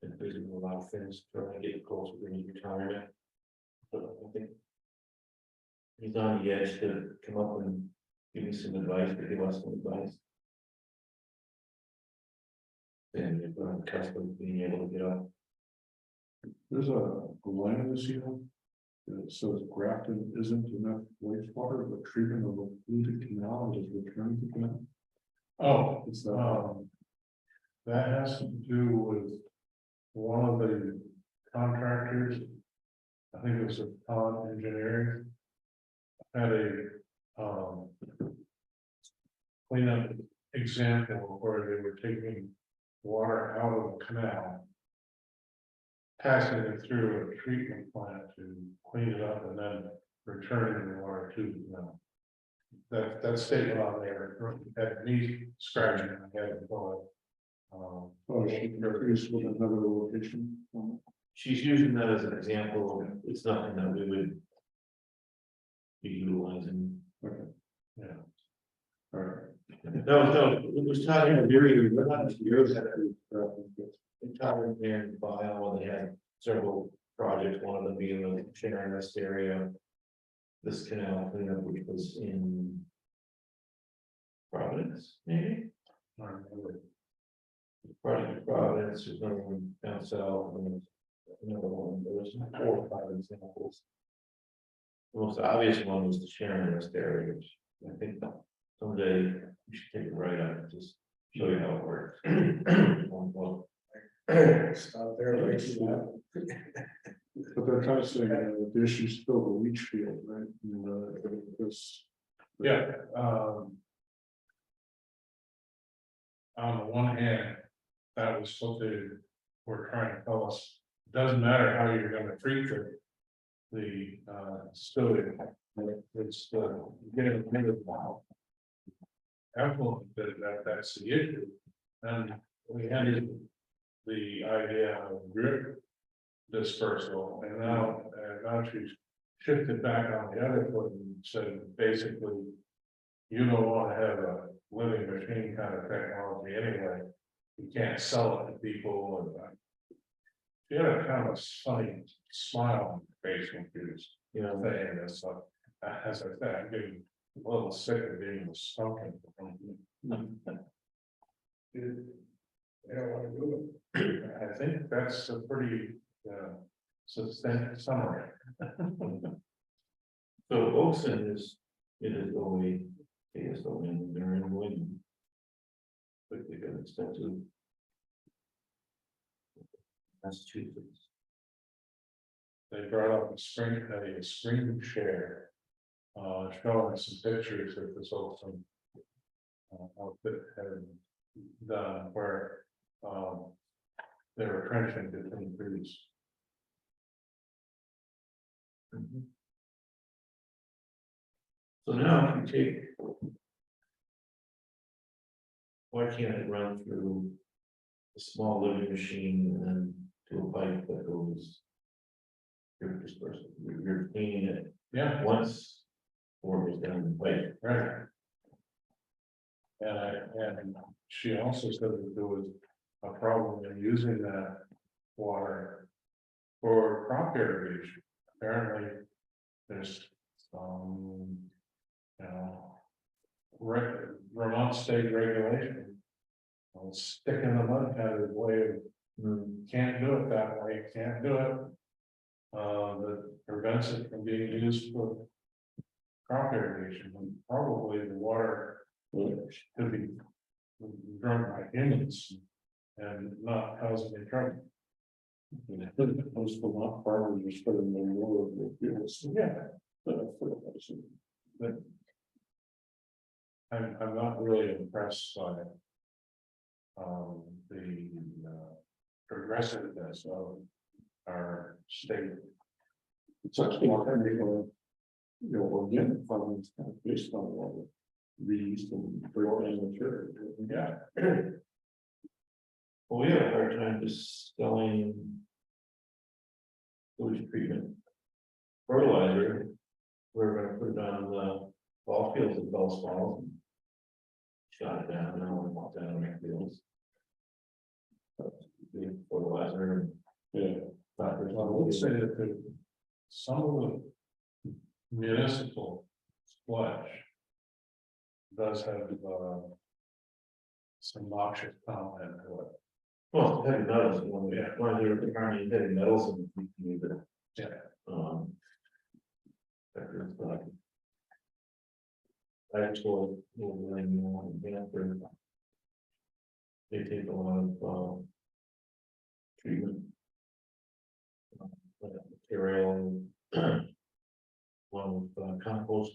been busy with a lot of things, trying to get closer to his retirement. But I think he's on the edge to come up and give me some advice, or give us some advice. And if we're on the cusp of being able to get up. There's a line in this here. That says Grafton isn't enough wastewater, but treatment of a polluted canal is returning to canal. oh, It's that, that has to do with one of the contractors. I think it was a Pond Engineering. Had a cleanup example where they were taking water out of the canal, passing it through a treatment plant to clean it up and then returning the water to the canal. That statement on there had me scratching my head and going, oh, she increased with another location. She's using that as an example, it's nothing that we would be utilizing. Okay, yeah. all right. No, it was talking to Gary, but not years entire man file, they had several projects, one of them being the Sharon Rest area. This canal cleanup, which was in Providence, maybe? Project Providence, there's another one down south, and there's another one, there was 4 or 5 examples. The most obvious one was the Sharon Rest area, which I think someday we should take it right up and just show you how it works. Stop there. But they're kind of saying the issue's still the leach field, right? This. Yeah, on the one hand, that was what they were trying to tell us, doesn't matter how you're gonna treat the sewage, it's getting rid of now. Absolutely, that's the issue, and we had the idea of drip dispersal, and now she's shifted back on the other foot and said, basically, you don't want to have a living machine kind of technology anyway. You can't sell it to people, and she had a kind of funny smile on her face when she was saying this. So, as I said, I'm getting a little sick of being smoking. They don't want to do it. I think that's a pretty succinct summary. So Oakson it is only, I guess, only in the Marion Wind. But they got extensive. Massachusetts. They brought up a screen share. Showing some pictures of this Olson outfit had done where they were trenching between trees. So now if you take. Why can't it run through a small living machine and then to a pipe that goes? You're dispersing, you're cleaning it Yeah, once, or it's down the pipe. right. And she also said that there was a problem in using that water for crop irrigation. Apparently, there's some, you know, Vermont state regulation. Stick in the mud kind of way of, can't do it that way, can't do it. That prevents it from being used for crop irrigation, and probably the water could be drunk by humans and not causing any trouble. I think it comes from our farmers, just putting them more of the fields. Yeah. Fertilizer. But I'm not really impressed by the progressiveness of our state. It's actually kind of, organic farming is kind of based on water. Reused and fertilizer material. Yeah. Well, we have a hard time just selling. Sewage treatment. Fertilizer. We're gonna put it on the ball fields at Bells Falls. Shot it down, now we want that on the fields. The fertilizer. Yeah. But I would say that some of the municipal splash does have some noxious content to it. Well, heavy metals, Yeah. one of the current heavy metals and we can use it. Yeah. That's like. I told, Hanford. They take a lot of, treatment. Material. One with compost,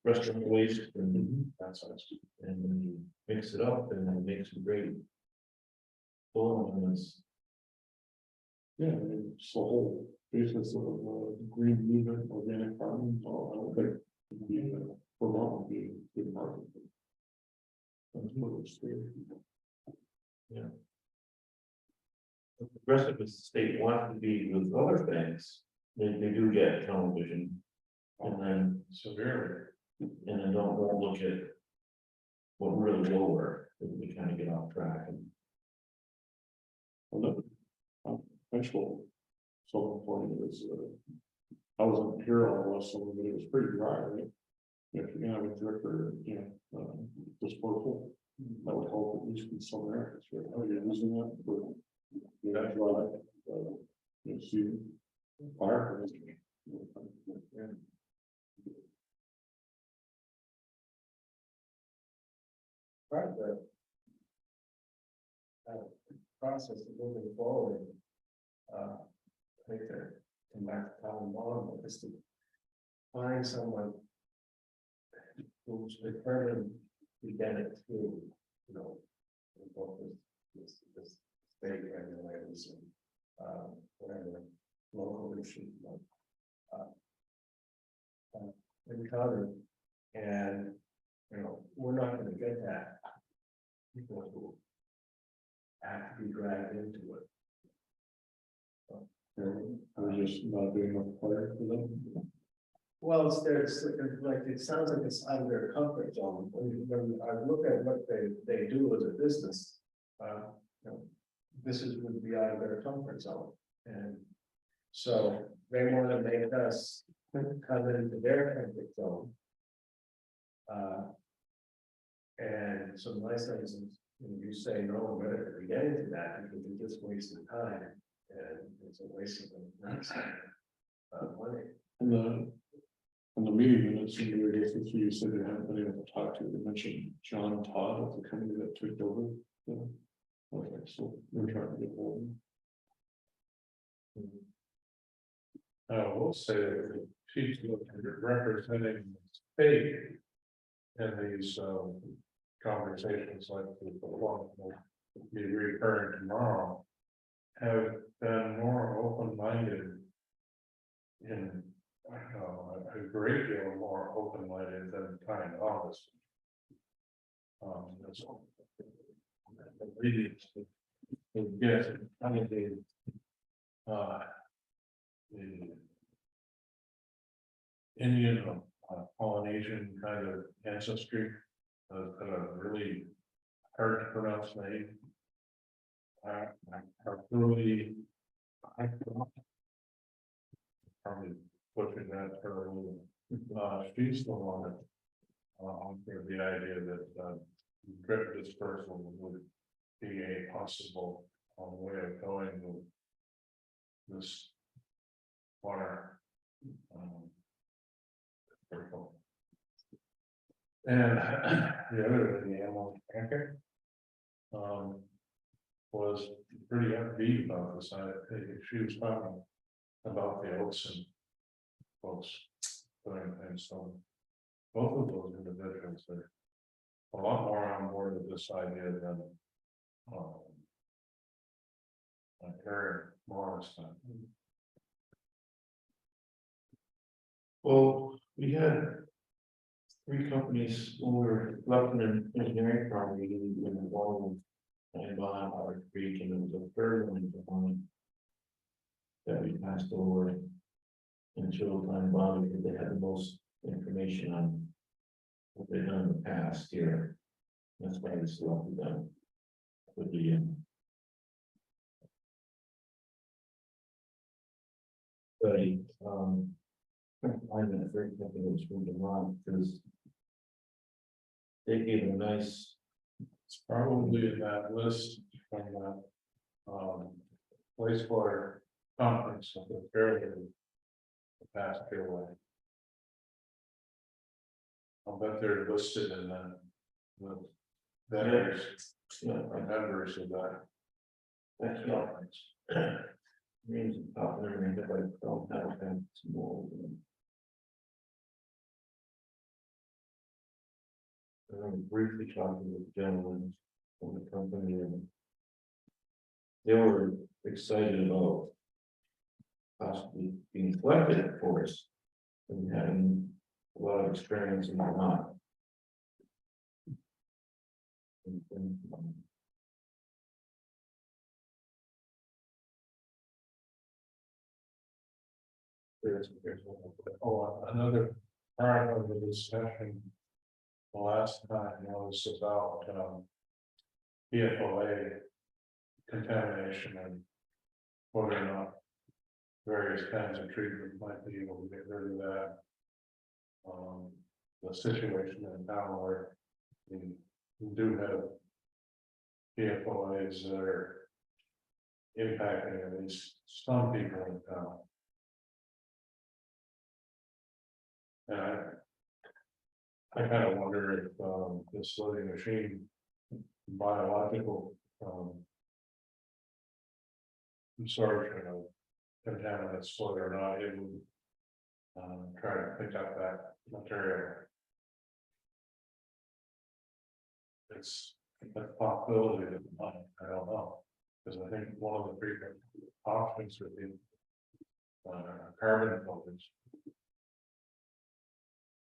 restaurant waste and That's us. and then you mix it up and then it makes a great. Full and it's, Yeah, I mean, it's the whole basis of green movement, organic farming, all I don't think. Vermont would be a good market. That's what it's there. the rest of the state wants to be with other things, they do get television. And then, Severely. and then don't look at. What really will work, we kind of get off track and. Well, eventual solar point was, I wasn't here all last summer, but it was pretty dry, right? If you have a dripper, disposal, that would help at least in some areas, right? Oh, you're using that for. That's right. You see, fire. Part of the process of moving forward, I think that come back to common bond is to find someone who's determined to get it through, both this state regulators and whatever local issue. Encountered, and we're not going to get that. People who have to be dragged into it. We're just not doing enough fire for them. Well, there's like, it sounds like it's out of their comfort zone. When I look at what they do as a business, this would be out of their comfort zone. And so they want to make us come into their comfort zone. And so my sense is, you say, no, we're better to get into that because you're just wasting time and it's a waste of money. In the meeting minutes, I guess that's what you said you haven't been able to talk to, they mentioned John Todd of the company that took over. Okay, so we're trying to get hold of him. I will say that she's representing the state in these conversations like the one will be recurring tomorrow, have been more open-minded in, a great deal more open-minded than kind office. That's all. Really, yes, I mean, The Indian Polynesian kind of ancestry, really hard to pronounce name. Are really, I probably pushing that for a little. She's the one on the idea that drip dispersal would be a possible way of going with this water. Circle. And the other, the animal tracker, was pretty upbeat about this. She was talking about the oats and folks doing things. So both of those individuals are a lot more on board with this idea than Eric Morris. well, we had 3 companies when we were looking in engineering firm, we didn't even go and bond our creek, and it was a third one that we passed over and showed time bond because they had the most information on what they've done in the past here. That's why we selected them with the study. I'm in a very company that's from Vermont because they gave a nice. It's probably in that list from that wastewater conference of the fairly the past year way. I'll bet they're listed in the vendors, members of that. That's not. Names of popular and I don't have some more. Briefly talking with the gentleman from the company, and they were excited about possibly being selected at Forest and having a lot of experience in Vermont. Oh, another part of the discussion the last time was about PFOA contamination and whether or not various kinds of treatment might be able to get rid of that. The situation in town where we do have PFOAs that are impacting at least some people in town. And I kind of wonder if this loading machine, biological absorption of contaminants, whether or not it would try to pick up that material. It's a possibility that I don't know, because I think one of the frequent options would be carbon filters.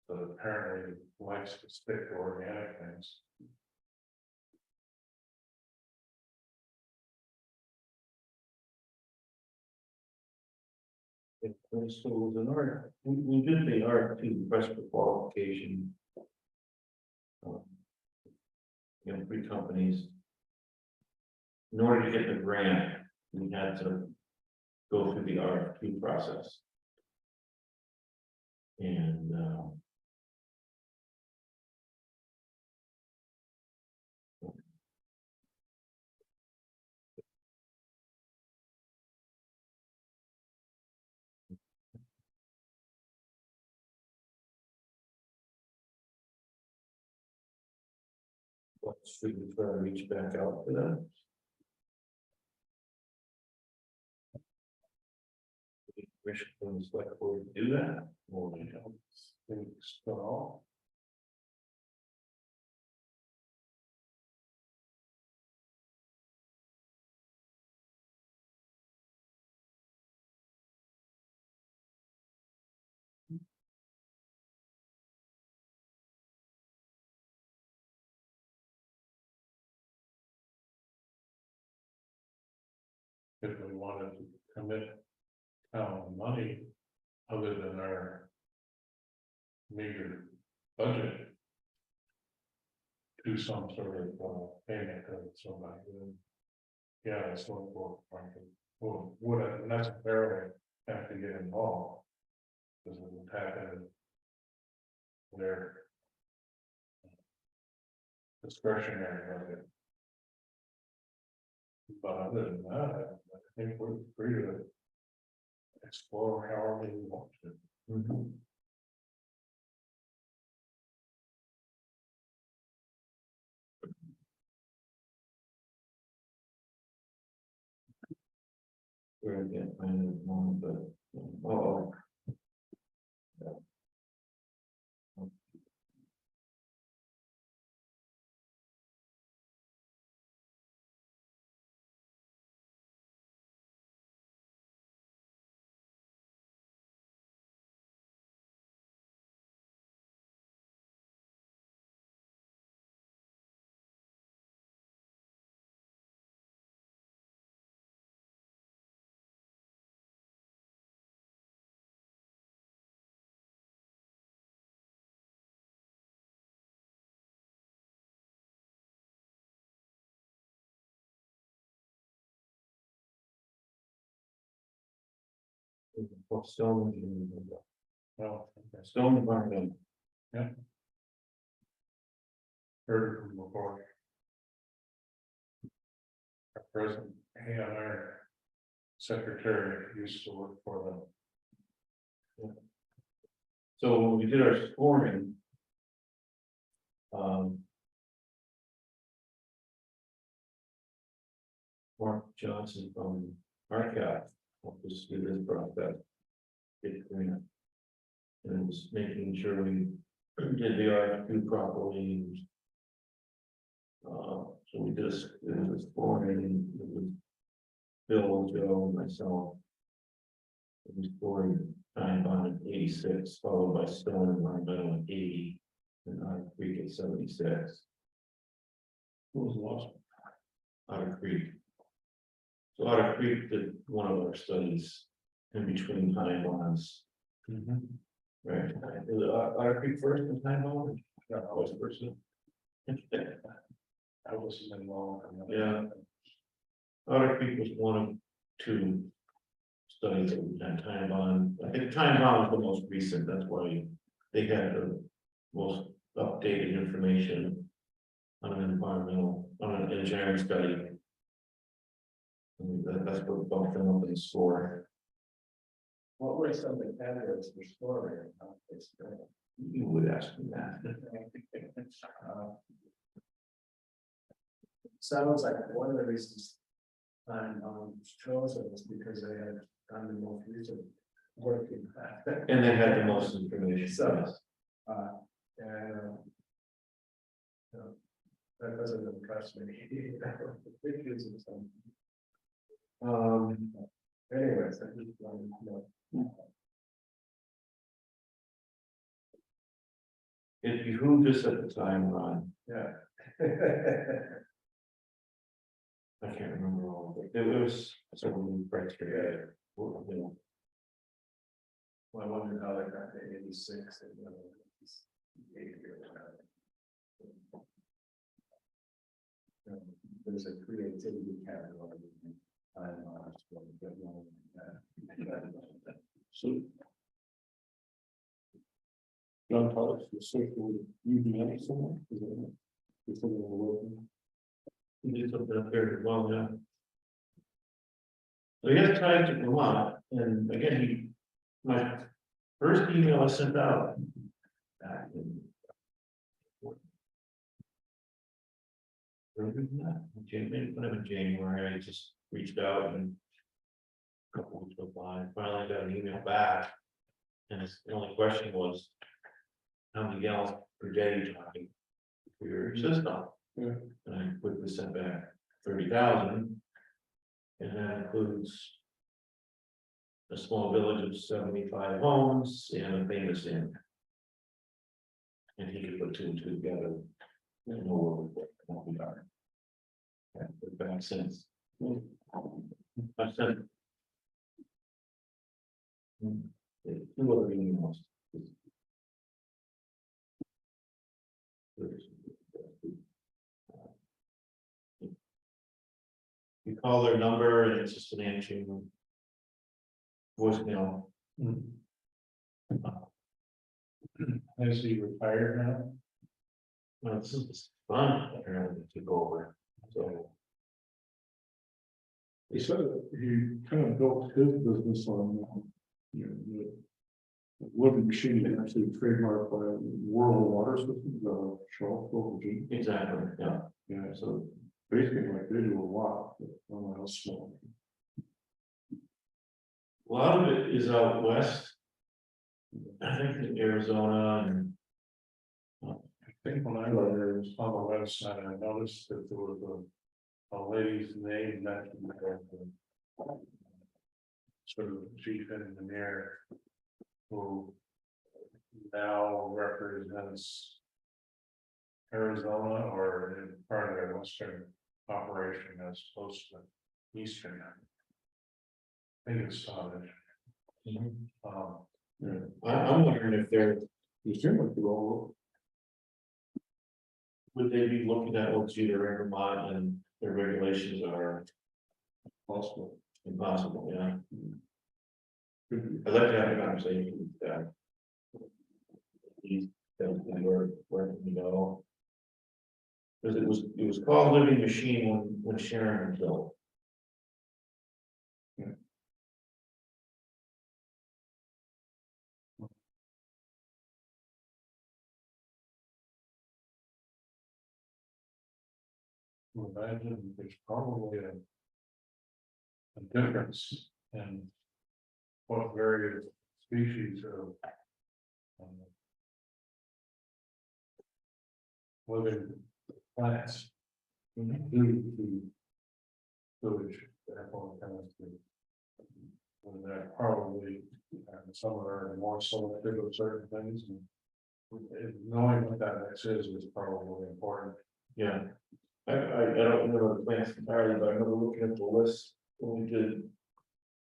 So apparently likes to stick to organic things. So it was an art, we did the RFP request for qualification. You know, 3 companies. In order to get the grant, we had to go through the RFP process. And what should we try to reach back out to them? Wish them select board to do that, or we don't think so. if we wanted to commit town money other than our meager budget to some sort of payment of somebody, then yeah, that's what wouldn't necessarily have to get involved. Because it would happen their discretionary budget. But other than that, I think we're free to explore however we want to. We're gonna get mine at the moment, but, oh. Stone. Well, okay. Stone environment. Heard it from before. Our present ANR secretary used to work for them. So when we did our scoring. Mark Johnson from RCAP helped us do this process. Get grant. And it was making sure we did the RFQ properly. So we did a scoring, it was Bill, Joe, and myself. It was scoring time bond at 86, followed by Stone Environmental at 80, and Otter Creek at 76. What was the last? Otter Creek. So Otter Creek did one of our studies in between time bonds. Right, Otter Creek first and time bond? Yeah, I was first. I wasn't involved. Yeah. Otter Creek was one of two studies that we had time bond. I think time bond was the most recent, that's why they had the most updated information on an engineering study. And that's what bumped them up in the score. What were some of the candidates for scoring? You would ask me that. Sounds like one of the reasons time was chosen was because they had done the most recent work in that. And they had the most information. So, yes. And that doesn't impress me. Pictures and some. Anyways, I just wanted to know. It behooved us at the time, Ron. Yeah. I can't remember all of it. It was several criteria. You know, Well, I wondered how they got to 86 and 8 years. There's a creativity category. So. John Carlos, the social UDM somewhere? Is it? Is it working? he did something up there as well, yeah. So he has ties to Vermont, and again, my first email I sent out. Back in. Earlier than that, maybe kind of in January, I just reached out and. A couple weeks went by, finally got an email back. And the only question was. How many gallons per day are you talking? For your system? Yeah. And I quickly sent back 30,000. And that includes. A small village of 75 homes and a famous inn. And he could put two and two together. And know what we are. And we've been since. I sent. Two other emails. You call their number and it's just an answering voicemail. Is he retired now? Well, this is fun, apparently, to go over, so. He said that he kind of built his business on, the living machine, and actually trademarked by World Water Systems, Charlotte, Virginia. Exactly, yeah. Yeah, so basically, like, they do a lot, but I don't know how small. A lot of it is out west. I think in Arizona and. I think when I was there, it was on the website, I noticed that there was a lady's name mentioned there. Sort of chief engineer. Who now represents Arizona or in part of their western operation as opposed to eastern. I think it's Scottish. I'm wondering if they're, You seem like they're all would they be looking at what's either in Vermont and their regulations are possible. impossible, yeah. Could be. I'd like to have a conversation with that. He's, where can we go? Because it was called Living Machine when Sharon was built. Imagine there's probably a difference in what various species of living plants do to sewage, therefore chemistry. And that probably some are more selective of certain things, and knowing what that mix is probably important. Yeah. I don't remember the plants entirely, but I remember looking at the list when we did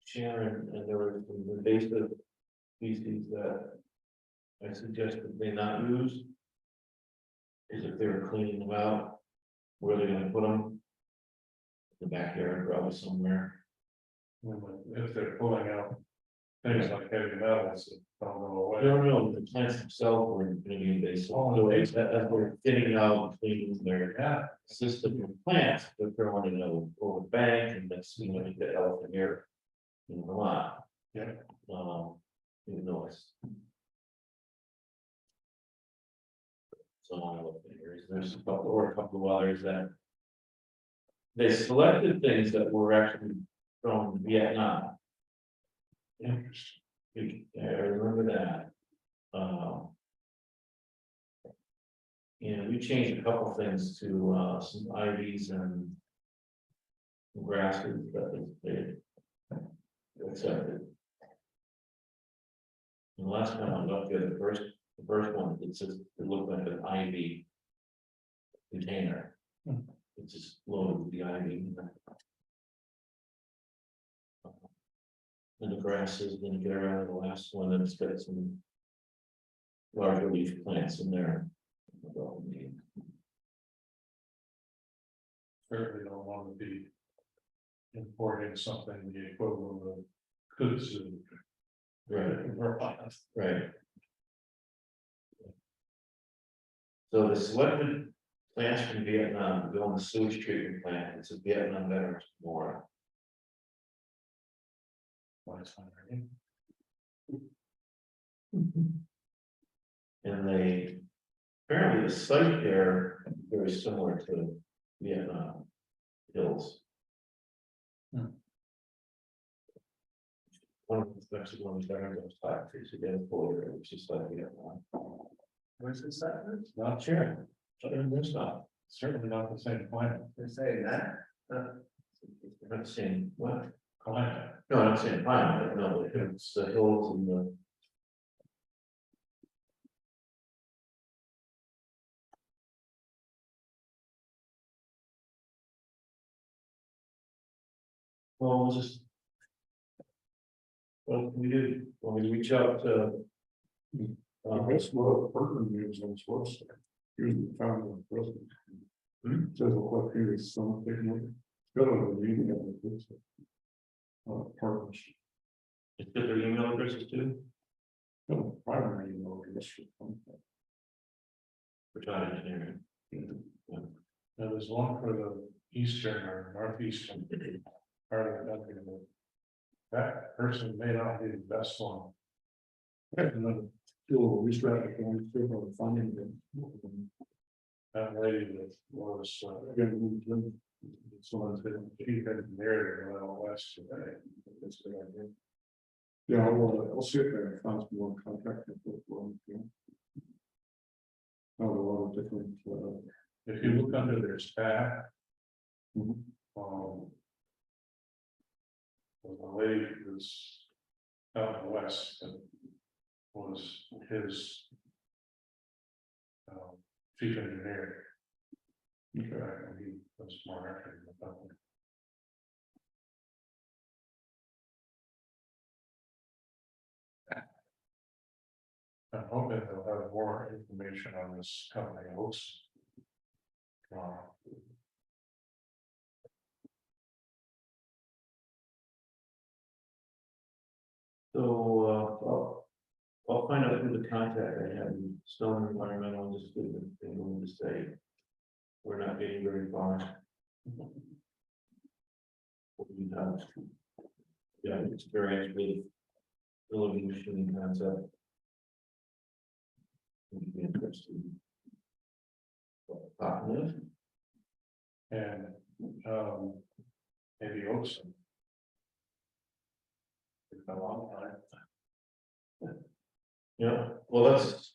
Sharon, and there were some invasive species that I suggested they not use. Is if they were cleaning them out, where they're gonna put them? The backyard, probably somewhere. If they're pulling out things like heavy metals that don't go I away. don't know, the plants themselves were gonna be invasive. Oh, So it's as we're thinning out, and cleaning their Yeah, system of plants, they're throwing it over the bank, and that's, you know, the elephant here. In Vermont. Yeah. You know, it's. So I look here, there's a couple of others that. They selected things that were actually from Vietnam. Interesting. I remember that. And we changed a couple things to some ivies and. Grasses that they accepted. And the last time I looked at the first one, it says it looked like an ivy container. It's just loaded with the ivy. And the grasses, then you get around to the last one, and it's got some larger leaf plants in there. certainly don't want to be importing something the equivalent of kudzu. Right. So the selected plants from Vietnam go in the sewage treatment plant. It's a Vietnam Veterans Memorial. And they, apparently the site there, is very similar to Vietnam Hills. One of the actually one of the veterans type trees again, Florida, which is like Vietnam. Where's this at? Not sure, it's not, certainly not the same climate. They're saying that. I'm not saying what, Climate. no, I'm not saying fine, no, it's the hills and the Well, we'll just. Well, we did, when we reach out to. That's what Berkeley news on its website. Here's the found president. Says what here is something. Go to the meeting of the. Partners. Just get their email addresses too, No, primary email address. for town engineering. Now, there's one for the eastern or northeastern part of the country. But that person may not be the best one. Do a restrap going through funding them. That lady that was, someone's been chief engineer in the west today. That's a good idea. Yeah, I'll see if I can find some more contact info for them. A lot of different, If you look under their staff. Mhm. The lady who's out in the west and was his. Chief engineer. Okay, and he was more active in the company. I'm hoping they'll have more information on this company host. So, I'll find out who the contact I have in Stone Environmental, just give them, thing to say. We're not getting very far. We have. Yeah, experience with. Building machine concept. Would be interesting. And, maybe Oakson. It's been a long time. Yeah, well, that's.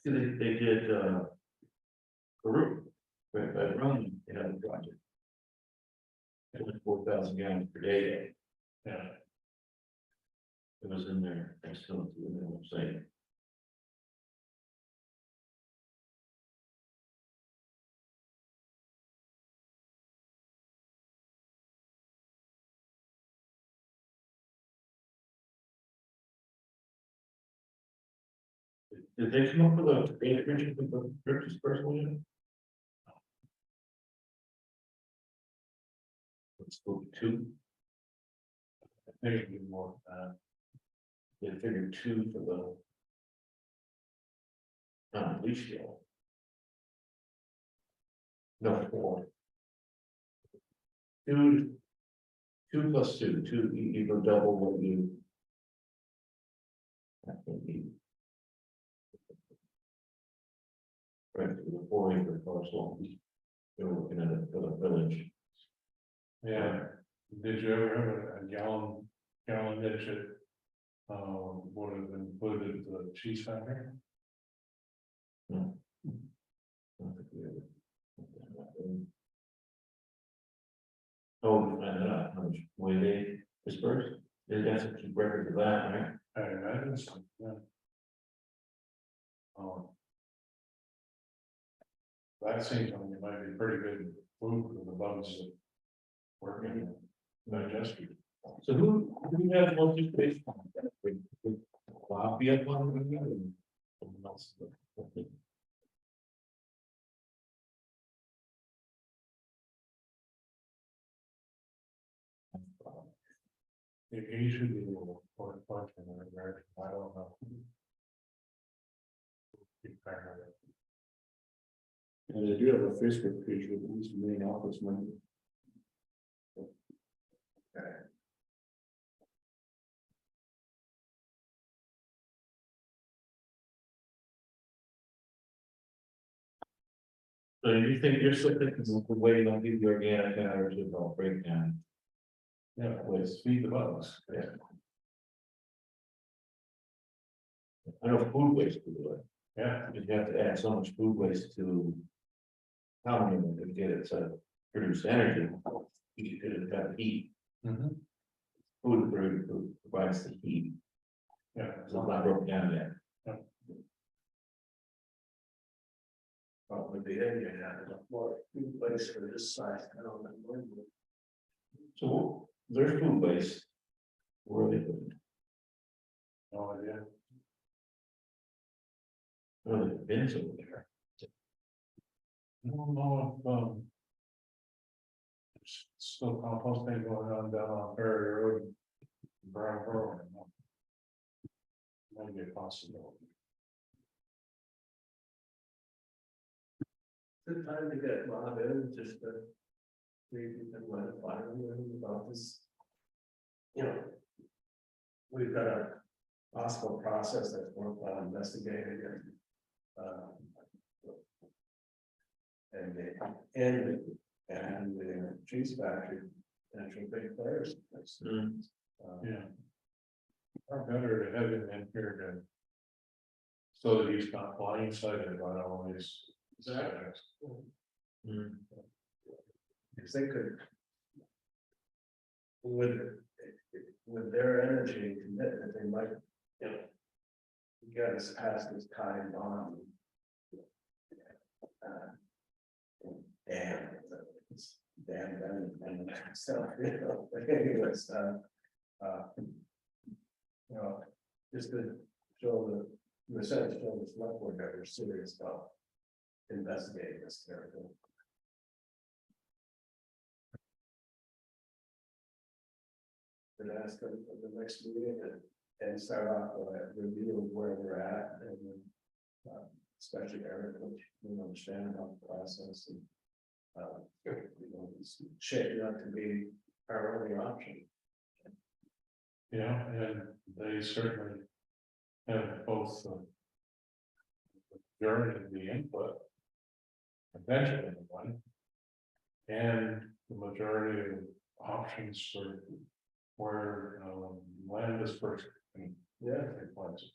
See, they did, Peru, right, by Rome, they had a project. It was 4,000 gallons per day. Yeah. It was in there, I still in the website. Did they come up with a data region for the purchase personally? Let's go to 2. I think it'd be more, They figured 2 for the. Leash scale. No, 4. 2 plus 2, you go double what you. I think you. Right, for the 4-acre parcel. They were looking at it for the village. yeah. Did you ever have a gallon ditch that, would have included the cheese factory? No. I don't think we ever- Oh, we found that out, how much way they dispersed, they got to keep record of that, right? I imagine so, yeah. That seems like it might be pretty good food for the bugs that work in digestion. So who has the most information? Would Bob be up on it, or someone else? He should be able to put a bunch in there, I don't know. Keep track of it. And they do have a Facebook page with at least the main office member. So you think you're still thinking of the way they'll give the organic matter to the breakdown? Yeah, let's feed the bugs. Yeah. I know food waste to do it, Yeah, because you have to add so much food waste to. How many to get it to produce energy, you could have heat, mhm, food provides the heat, yeah, so it's not broken down yet. Probably the area had a more good place for this size, I don't know. So there's food waste. Where are they putting it? No idea. Where are the bins over there? I don't know if, there's still composting going on down on Ferry Road. Brown Road. Might be a possibility. Good time to get Bob in, just to. We can let it fire about this. You know. We've got a possible process that's worthwhile investigating and. And the cheese factory, potential big players. Hmm. Yeah. Or better to have him in here to. So that he's not blindsided by all these. Exactly. Hmm. Because they could. With their energy and commitment, they might, you know. Get us past this kind bond. Damn. It's damn them and so, you know, but anyways, you know, just to show the sense, show the select board that we're serious about investigating this character. And ask them for the next meeting and start off with a review of where we're at and then, especially Eric, which we understand about the process and. You know, it's shaping up to be our only option. Yeah, and they certainly have both the journey and the input. Eventually, one. And the majority of options for where land is first. Yeah. Take place.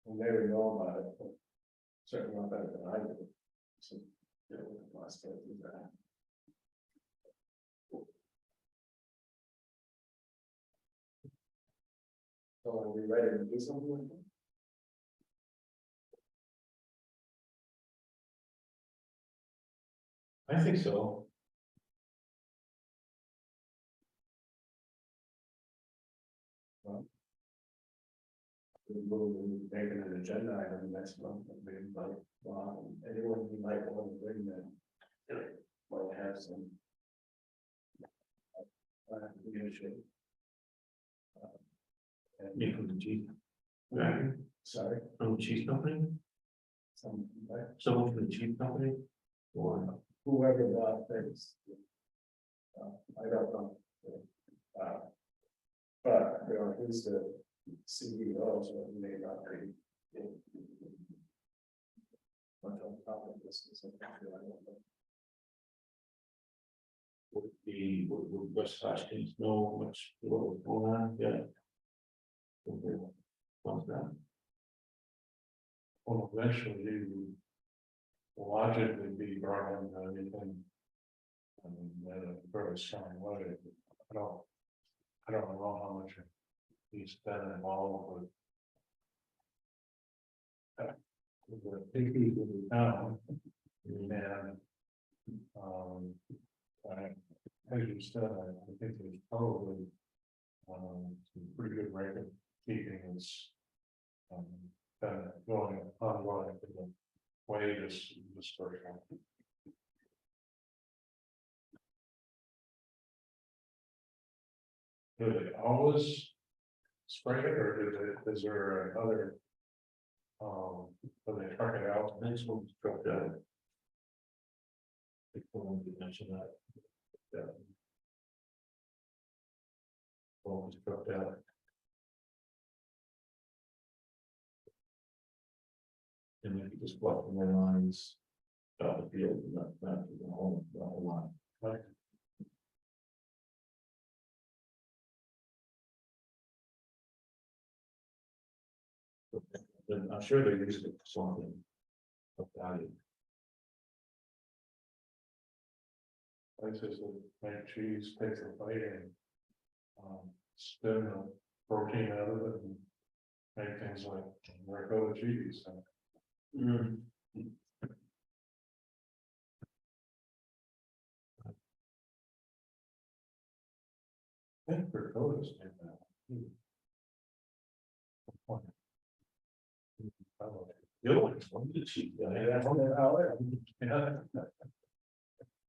And they would know about it, but certainly not better than I do. So, you know, let's go through that. So are we ready to do something like that? I think so. We'll make it an agenda item next month, and maybe like, anyone who might want to bring that. You know, might have some. Leadership. Me from the cheese. Factory, Sorry, from the cheese company, some, like, someone from the cheese company. Or, whoever bought things. I don't know. But, you know, he's the CEO, so he may not be. Much on top of this, is something I don't know. would be, would West Hotchkiss know much what was going on, yeah. Okay. What's that? Well, eventually you will logically be brought into anything. In a very strong way. I don't know how much he's been involved with. The people with the town and. As you said, I think there's probably. Some pretty good record keeping is. Going ongoing in the way this story. Do they always spray it, or is there another? Do they truck it out? Next one's dropped out. I think you mentioned that. Yeah. Well, it's dropped out. And maybe just walk from their lines. Out the field, not to the whole line. Like, But I'm sure they're using it for something of value. places that make cheese, take the bite and. Spin the protein out of it and make things like ricotta cheese. And Mm. I think for voters, maybe not. You're like, I'm the chief guy.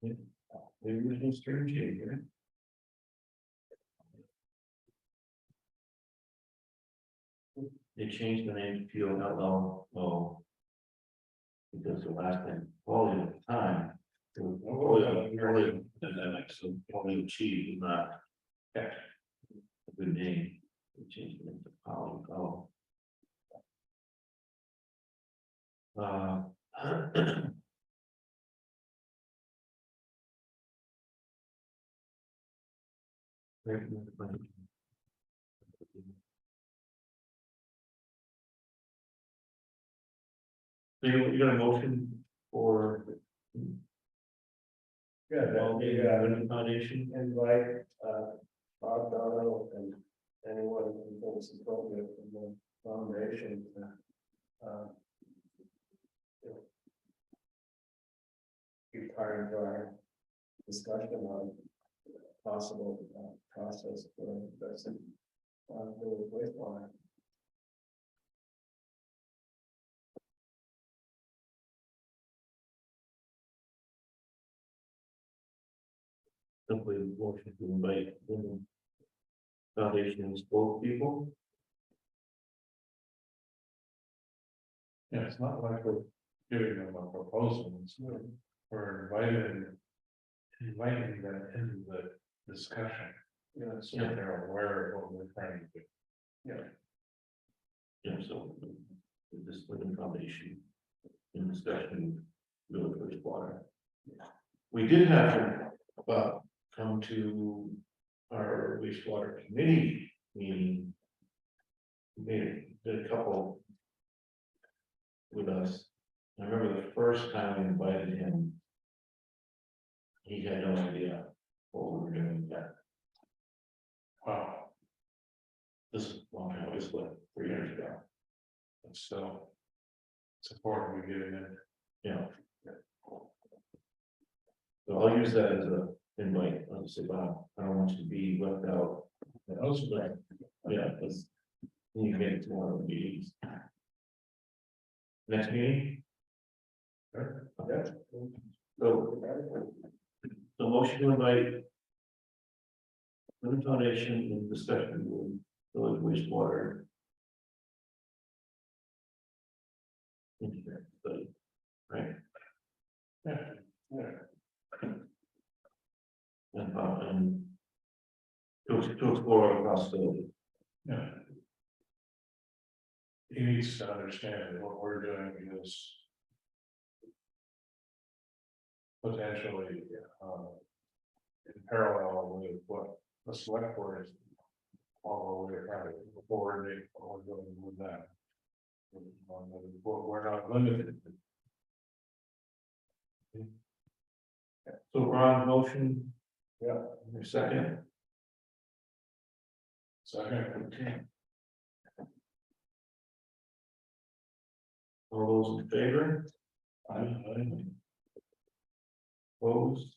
Yeah. Maybe we can stream here. They changed the name to POLL. Because the last name, Paulie at the time. It was Paulie, pandemic, so Paulie Chief is not. A good name. We changed it to Paulie. So you got a motion for Yeah, the foundation? invite, Bob Donald and anyone who thinks is appropriate from the foundation to, you know, be part of our discussion on possible, process for addressing, the wastewater. Simply motion to invite the foundation's both people. Yeah, it's not like we're giving them a proposal, it's we're inviting them into the discussion. You know, So they're aware of what we're trying to do. Yeah, so this living foundation in discussion, village wastewater. We did have them, come to our wastewater committee meeting. We did a couple with us. I remember the first time we invited him. He had no idea what we were doing yet. Wow, This is a long time, it was like 3 years ago. and so. It's important we get it in. Yeah. So I'll use that as a invite, I'll just say, Bob, I don't want you to be left out. Those are great. Yeah, because you can get it to one of the meetings. Next meeting? Sure. Okay. So, the motion to invite the foundation in discussion with village wastewater. Engineering study, right? Yeah. And to explore the possibility. Yeah. He needs to understand what we're doing is. Potentially, in parallel with what the select board is. Although we're trying to coordinate what we're doing with that. We're not limited. So Ron, motion. Yeah. Your second. Second. Okay. All those in favor? Opposed?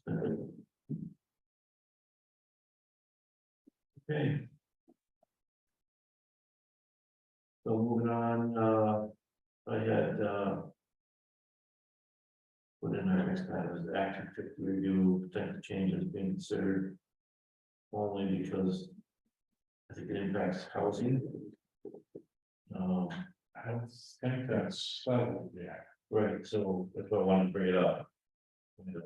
Okay. So moving on, I had, put in our next item is action 50 review, potential changes being considered. Only because I think it impacts housing. I don't think that's settled yet. Right, so that's why I wanted to bring it up. You know,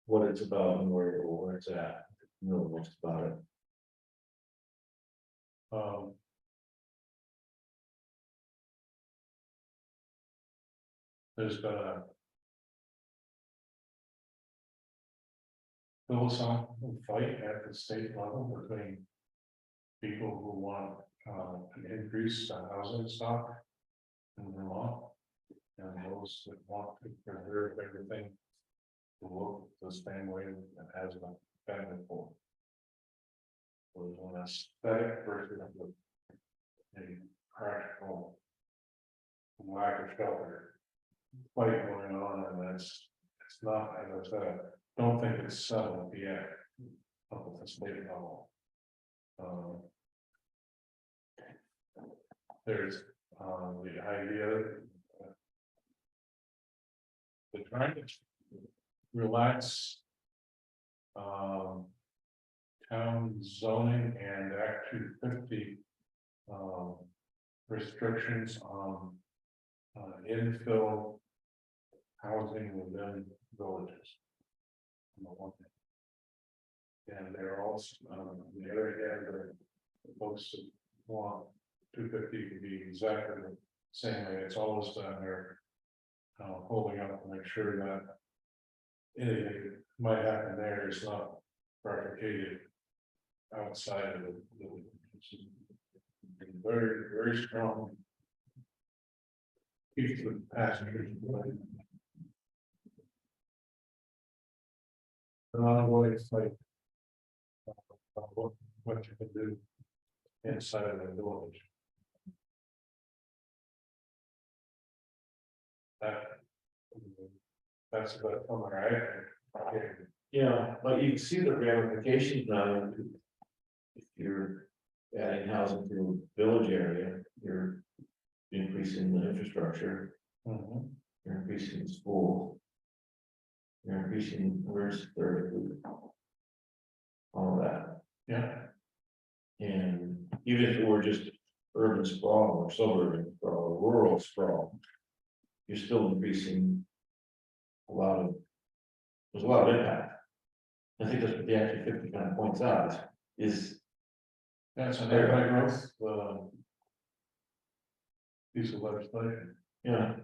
what it's about and where it's at, you know most about it. There's been a philosophical fight at the state level between people who want an increase in housing stock in Vermont and those that want to preserve everything to look the same way that has been before. There's an aesthetic versus a practical lack of shelter fight going on, and it's not, as I said, don't think it's settled yet. Up at the state level. There's, the idea. They're trying to relax. Town zoning and Act 250. Restrictions on. Infill. Housing within villages. On the one hand. And they're also, on the other hand, the folks that want 250 to be exactly the same way it's always done, they're. Holding up to make sure that. Anything that might happen there is not replicated. Outside of the. Very, very strong. Keeps the passengers. It's like. What you can do. Inside of the village. That's about somewhere I. Yeah, but you can see the ramifications now. If you're adding housing to a village area, you're increasing the infrastructure, you're increasing the school. You're increasing where's third. All that, Yeah, and even if it were just urban sprawl or suburban sprawl or rural sprawl. You're still increasing. There's a lot of impact. I think that's what the Act 250 kind of points out is. that's an anti-growth, piece of legislation. Yeah,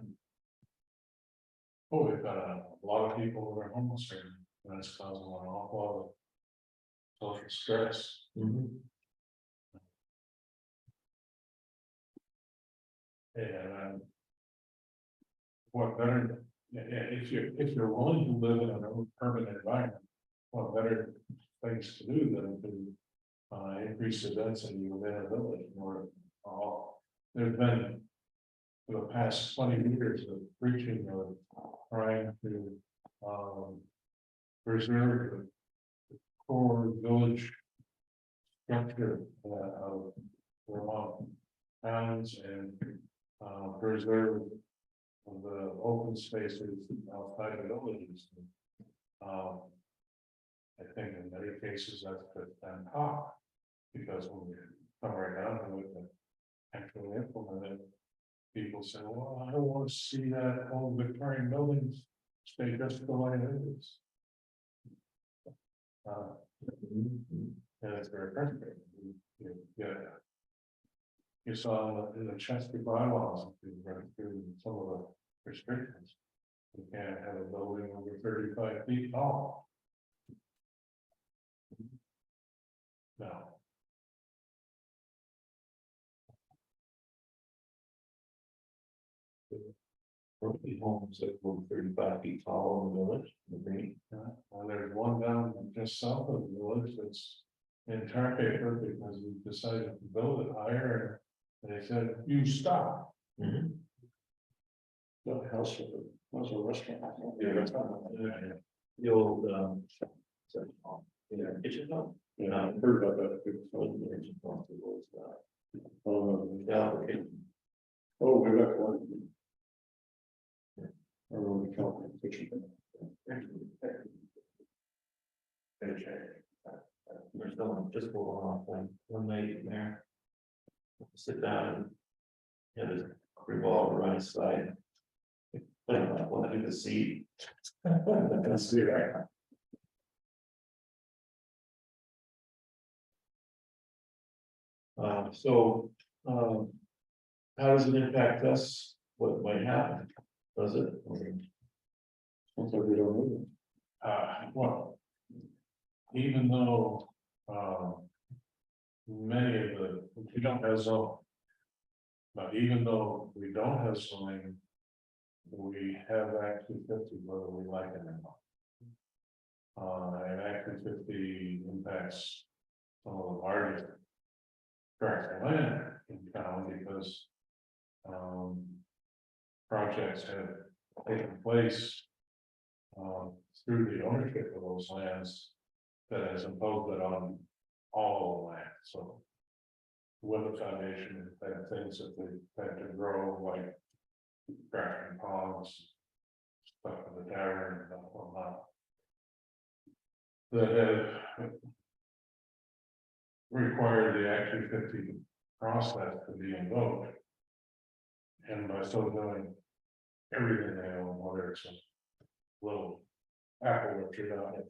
Oh, we've got a lot of people who are homeless here, and it's causing an awful lot of social stress. And what better, if you're willing to live in an urban environment, what better things to do than to increase the density within a village, or there's been for the past 20 years of preaching of trying to preserve the core village structure of Vermont towns and preserve the open spaces outside the villages. I think in many cases that's just on top, because when we come right down to it, and actually implement it, people say, well, I don't want to see that old Victorian buildings stay just the way it is. And it's very frustrating. You saw in the Chester bylaws, if you read through some of the restrictions. You can't have a building over 35 feet tall. No. Homes that were 35 feet tall in the village, in the green. Well, there's one down just south of the village that's in tar paper because we decided to build it higher. And they said, you stop. The house was a restaurant. The old, kitchen hut. Yeah, I heard about that. Yeah, Oh, way back when. I remember the California kitchen. There's no one just going off one night in there. Sit down and. Yeah, there's a revolver on his side. Want to do the seat. Let's see that. How does it impact us? What might happen? Does it? Sounds like we don't know. Well, even though many of we don't have zone, but even though we don't have zoning, we have Act 250 whether we like it or not. And Act 250 impacts some of the largest tracts of land in town because projects have taken place. Through the ownership of those lands. That has imposed it on all the land, so. With the foundation and things that they had to grow, like. Cracking ponds. Stuff in the tavern and whatnot. That have. Required the Act 250 process to be invoked. And by so doing. Everything they own, whether it's a little apple orchard out at.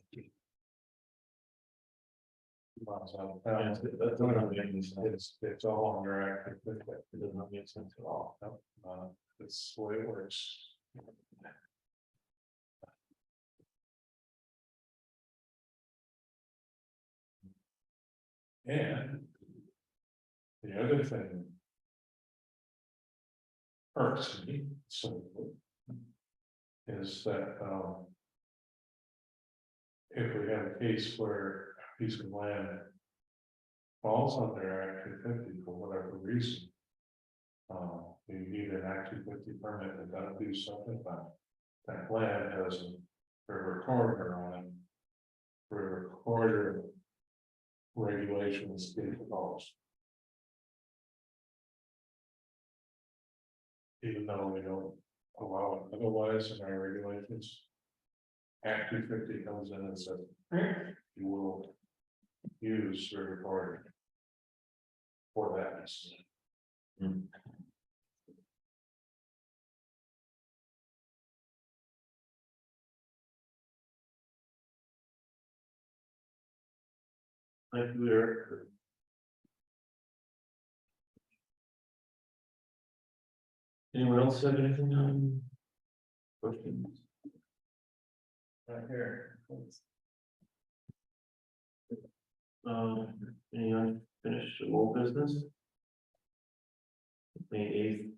Miles out of town. That's not making sense. It's all under Act 250. It does not make sense at all. It's the way it works. And. The other thing. Irks me, so. Is that, if we have a case where a piece of land. Falls under Act 250 for whatever reason. You need an Act 250 permit and gotta do something about it. That land has a recorder on it. For a recorder. Regulations get involved. Even though we don't allow it otherwise in our regulations. Act 250 comes in and says, you will use the recorder. For that instance. Like we're. Anyone else have anything on? Questions? Right here. Any unfinished old business? May 8th.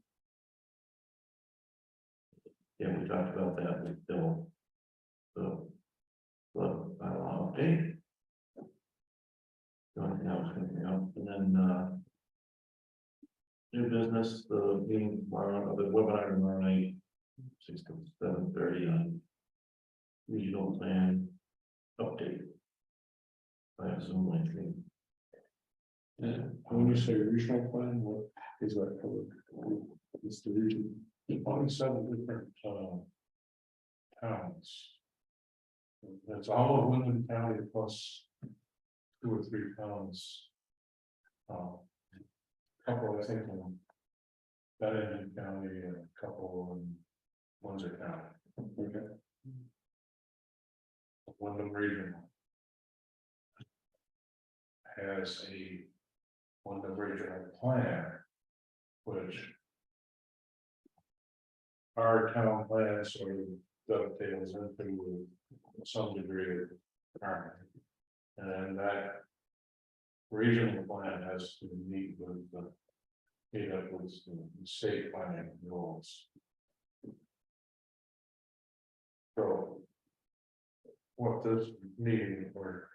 Yeah, we talked about that with Bill. So. Well, bylaw update. The only thing I was thinking of, and then, new business, the meeting tomorrow, the webinar tomorrow night, 6 to 7:30 on. Regional plan update. I have Zoom link. When you say regional plan, what is that covered? It's the region. 27 different towns. That's all of Wyndham County plus 2 or 3 towns. Couple, I think, in Bennington County and a couple in Windsor County. Okay. Wyndham Region has a Wyndham Regional Plan, which our town plan sort of dovetails into some degree of harmony. And then that regional plan has to meet with the, with the state planning rules. So what this meeting we're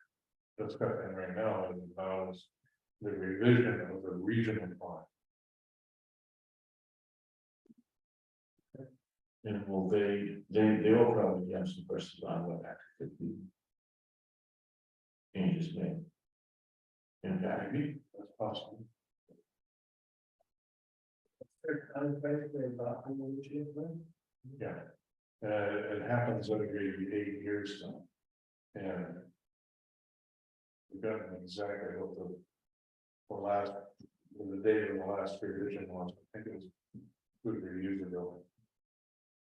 discussing right now is about the revision of the regional plan. And will they will probably have some questions on what Act 50 changes made. In fact, That's possible. Yeah. It happens every 8 years now. And we've gotten exactly what the date of the last revision was. I think it was good reviews ago.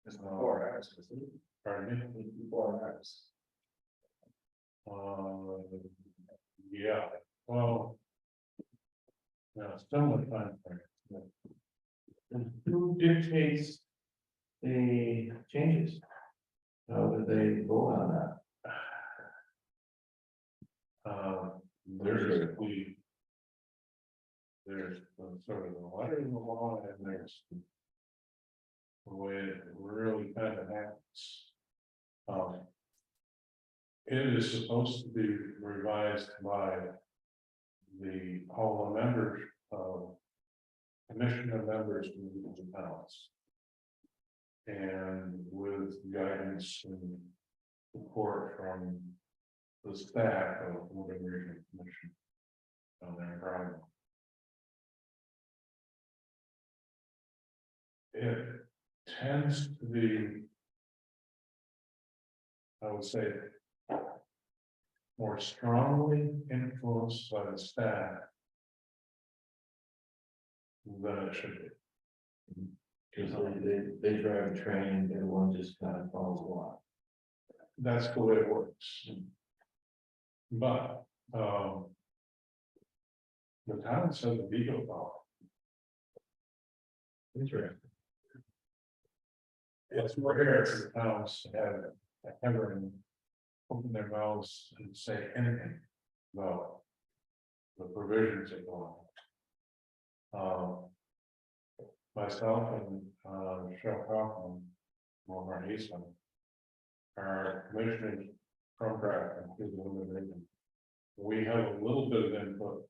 It's 4 hours, isn't it? Pardon me? 4 hours. Yeah, well. Yeah, similar time frame. Yeah. and who dictates the changes? How do they vote on that? There's sort of the letter in the law and there's. The way it really kind of happens. It is supposed to be revised by all the members of commissioner members from the towns. And with guidance and support from the staff of the Woodland Regional Commission on their problem. It tends to be, I would say, more strongly influenced by the staff than it should be. Because they drive a train, everyone just kind of follows along. That's the way it works. But, the town says the veto power. Interesting. It's rare for the towns to have ever open their mouths and say anything about the provisions that go on. Myself and Michelle Kaufman, Walmart Eastman, are commissioners from Grafton through the Woodland Region. We have a little bit of input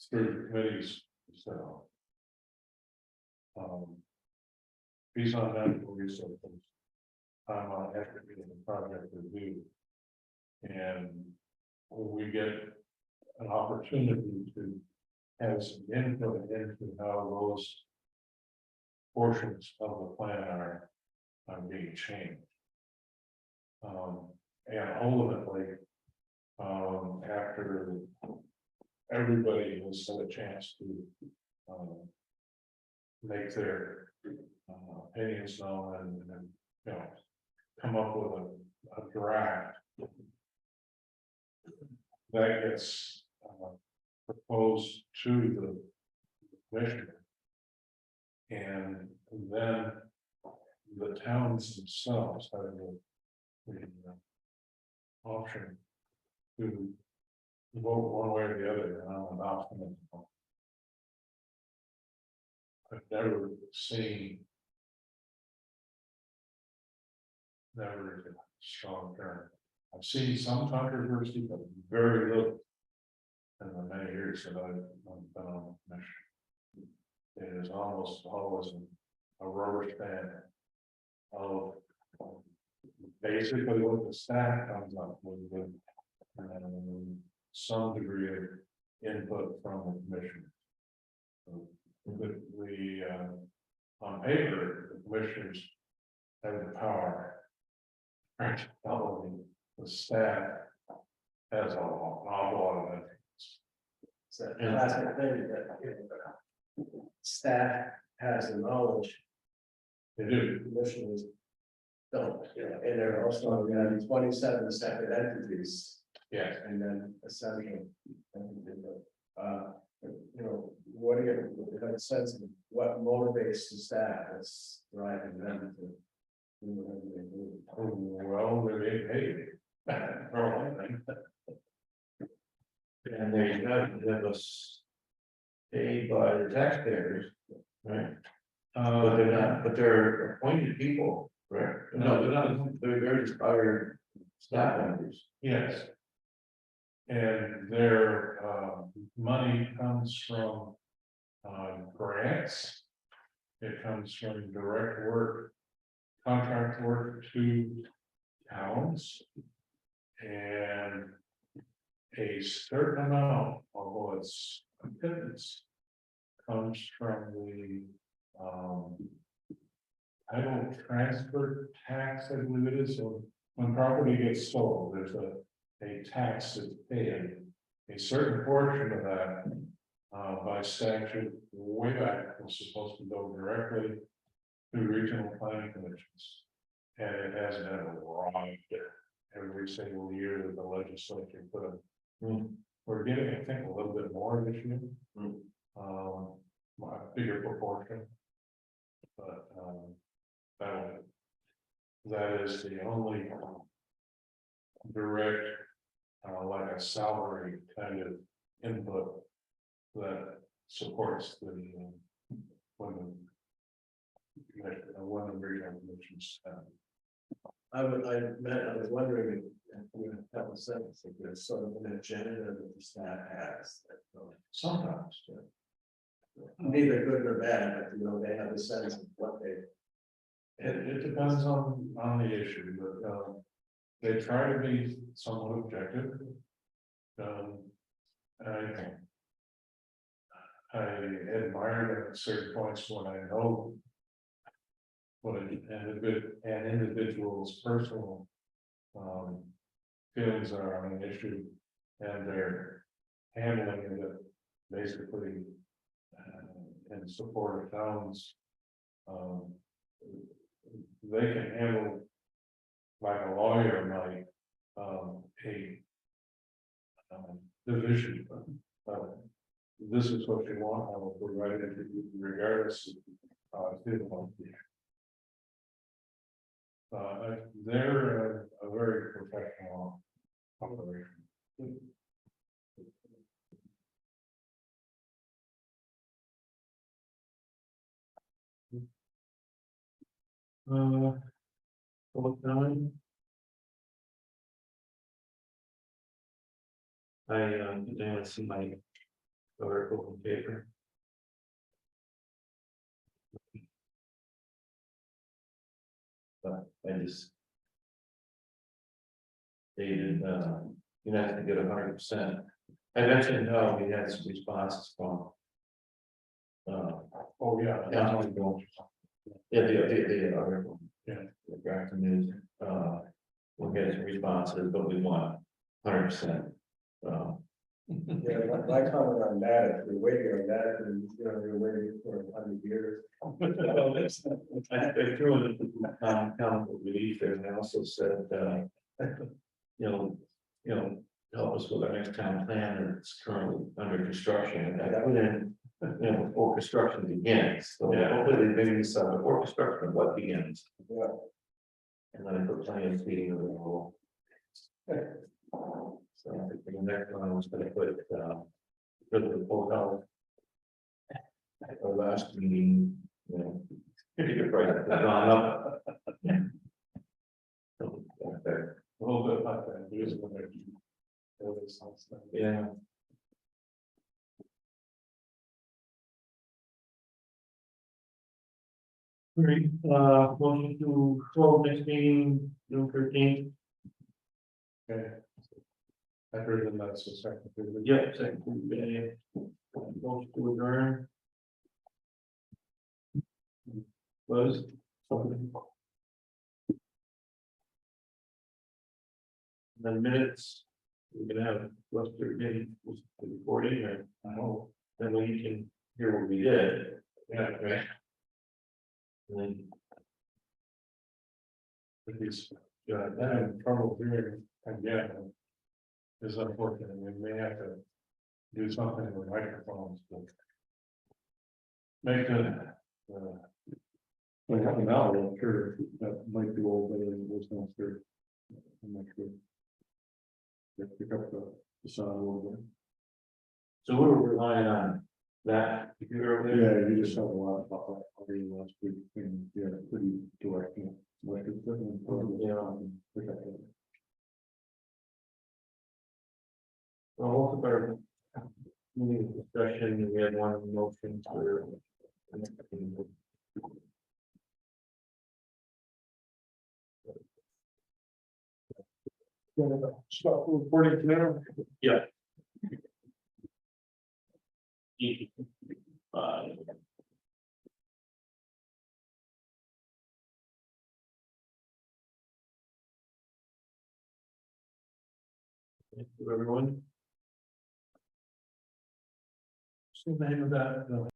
through the committees, so. He's on natural resources. I'm on equity and project review. And we get an opportunity to have some input into how those portions of the plan are being changed. And ultimately, after everybody has had a chance to make their opinions known and you know, come up with a draft that gets proposed to the commissioner. And then the towns themselves have the option to vote one way or the other on an option. I've never seen. Never a strong term. I've seen some controversy, but very little. In the many years that I've been on the commission. It is almost always a rubber stamp of basically what the staff comes up with some degree of input from the commission. So on paper, the commissioners have the power. Right, the staff has an awful lot of influence. So that's the thing that staff has the knowledge, They do. commissioners don't, and there are also gonna be 27 separate entities, Yes. and then essentially. You know, what do you have a sense of what motivates the staff that's driving them to do whatever they do? Well, they paid. For one thing. And they have us paid by the taxpayers, right? But they're not, but they're appointed people, right? No, they're not. They're just hired staff members. Yes. And their money comes from grants. It comes from direct work, contract work to towns. And a certain amount, although it's a pittance, comes from the title transfer tax, I believe it is. So when property gets sold, there's a tax that's paid. A certain portion of that by statute way back was supposed to go directly to regional planning commissions. And it hasn't ever arrived every single year that the legislature put in. We're getting, I think, a little bit more this year. A bigger proportion. But that is the only direct, like a salary kind of input that supports the women regional commissions. I was wondering if you have a sense if there's sort of an agenda that the staff has. Sometimes, Neither good nor bad, but you know, they have a sense of what they It depends on the issue, but, they try to be somewhat objective. I admire them at certain points when I know what an individual's personal, feelings are on an issue, and they're handling it basically, in support of towns. They can handle, like a lawyer might, division. This is what you want, I will provide it to you regardless of, they're a very professional operation. Public comment? Did anyone see my article in paper? But I just stated, you're not gonna get 100%. I mentioned how we had some responses from. Oh, yeah. Yeah, the article. Yeah. The Grafton News, we'll get some responses, but we want 100%. Yeah, my comment on that, if you're waiting on that, and you're waiting for 100 years. I threw in comic relief there, and I also said, help us with our next town plan that's currently under construction, and that would then, before construction begins. So hopefully they maybe decide before construction, what begins. Yeah. And then I put plenty of speeding of the rule. So I think the next one I was gonna put, for the hotel. At our last meeting, ticket prices have gone up. So, A little bit like that, it is what they do. yeah. Great, motion to hold next meeting, June 13th. Okay. I heard them, that's the second. Yep, second, motion to adjourn. Close. The minutes, we're gonna have Webster getting the recording, or then we can hear what we did. Yeah, Right. And then, if he's, having trouble hearing again. Is unfortunate, we may have to do something with microphones, but. Make the, Like half an hour, I'm sure that might be old, but it was not sure. I'm not sure. Yeah, pick up the sound a little bit. so we were relying on that computer over there. Yeah, you just have a lot of pop up already last week, and yeah, pretty direct. Like it's definitely. Pick up that. Well, most of our meeting discussion, we had one motion for. Stop recording now. Yeah. Thank you, everyone. what's the name of that,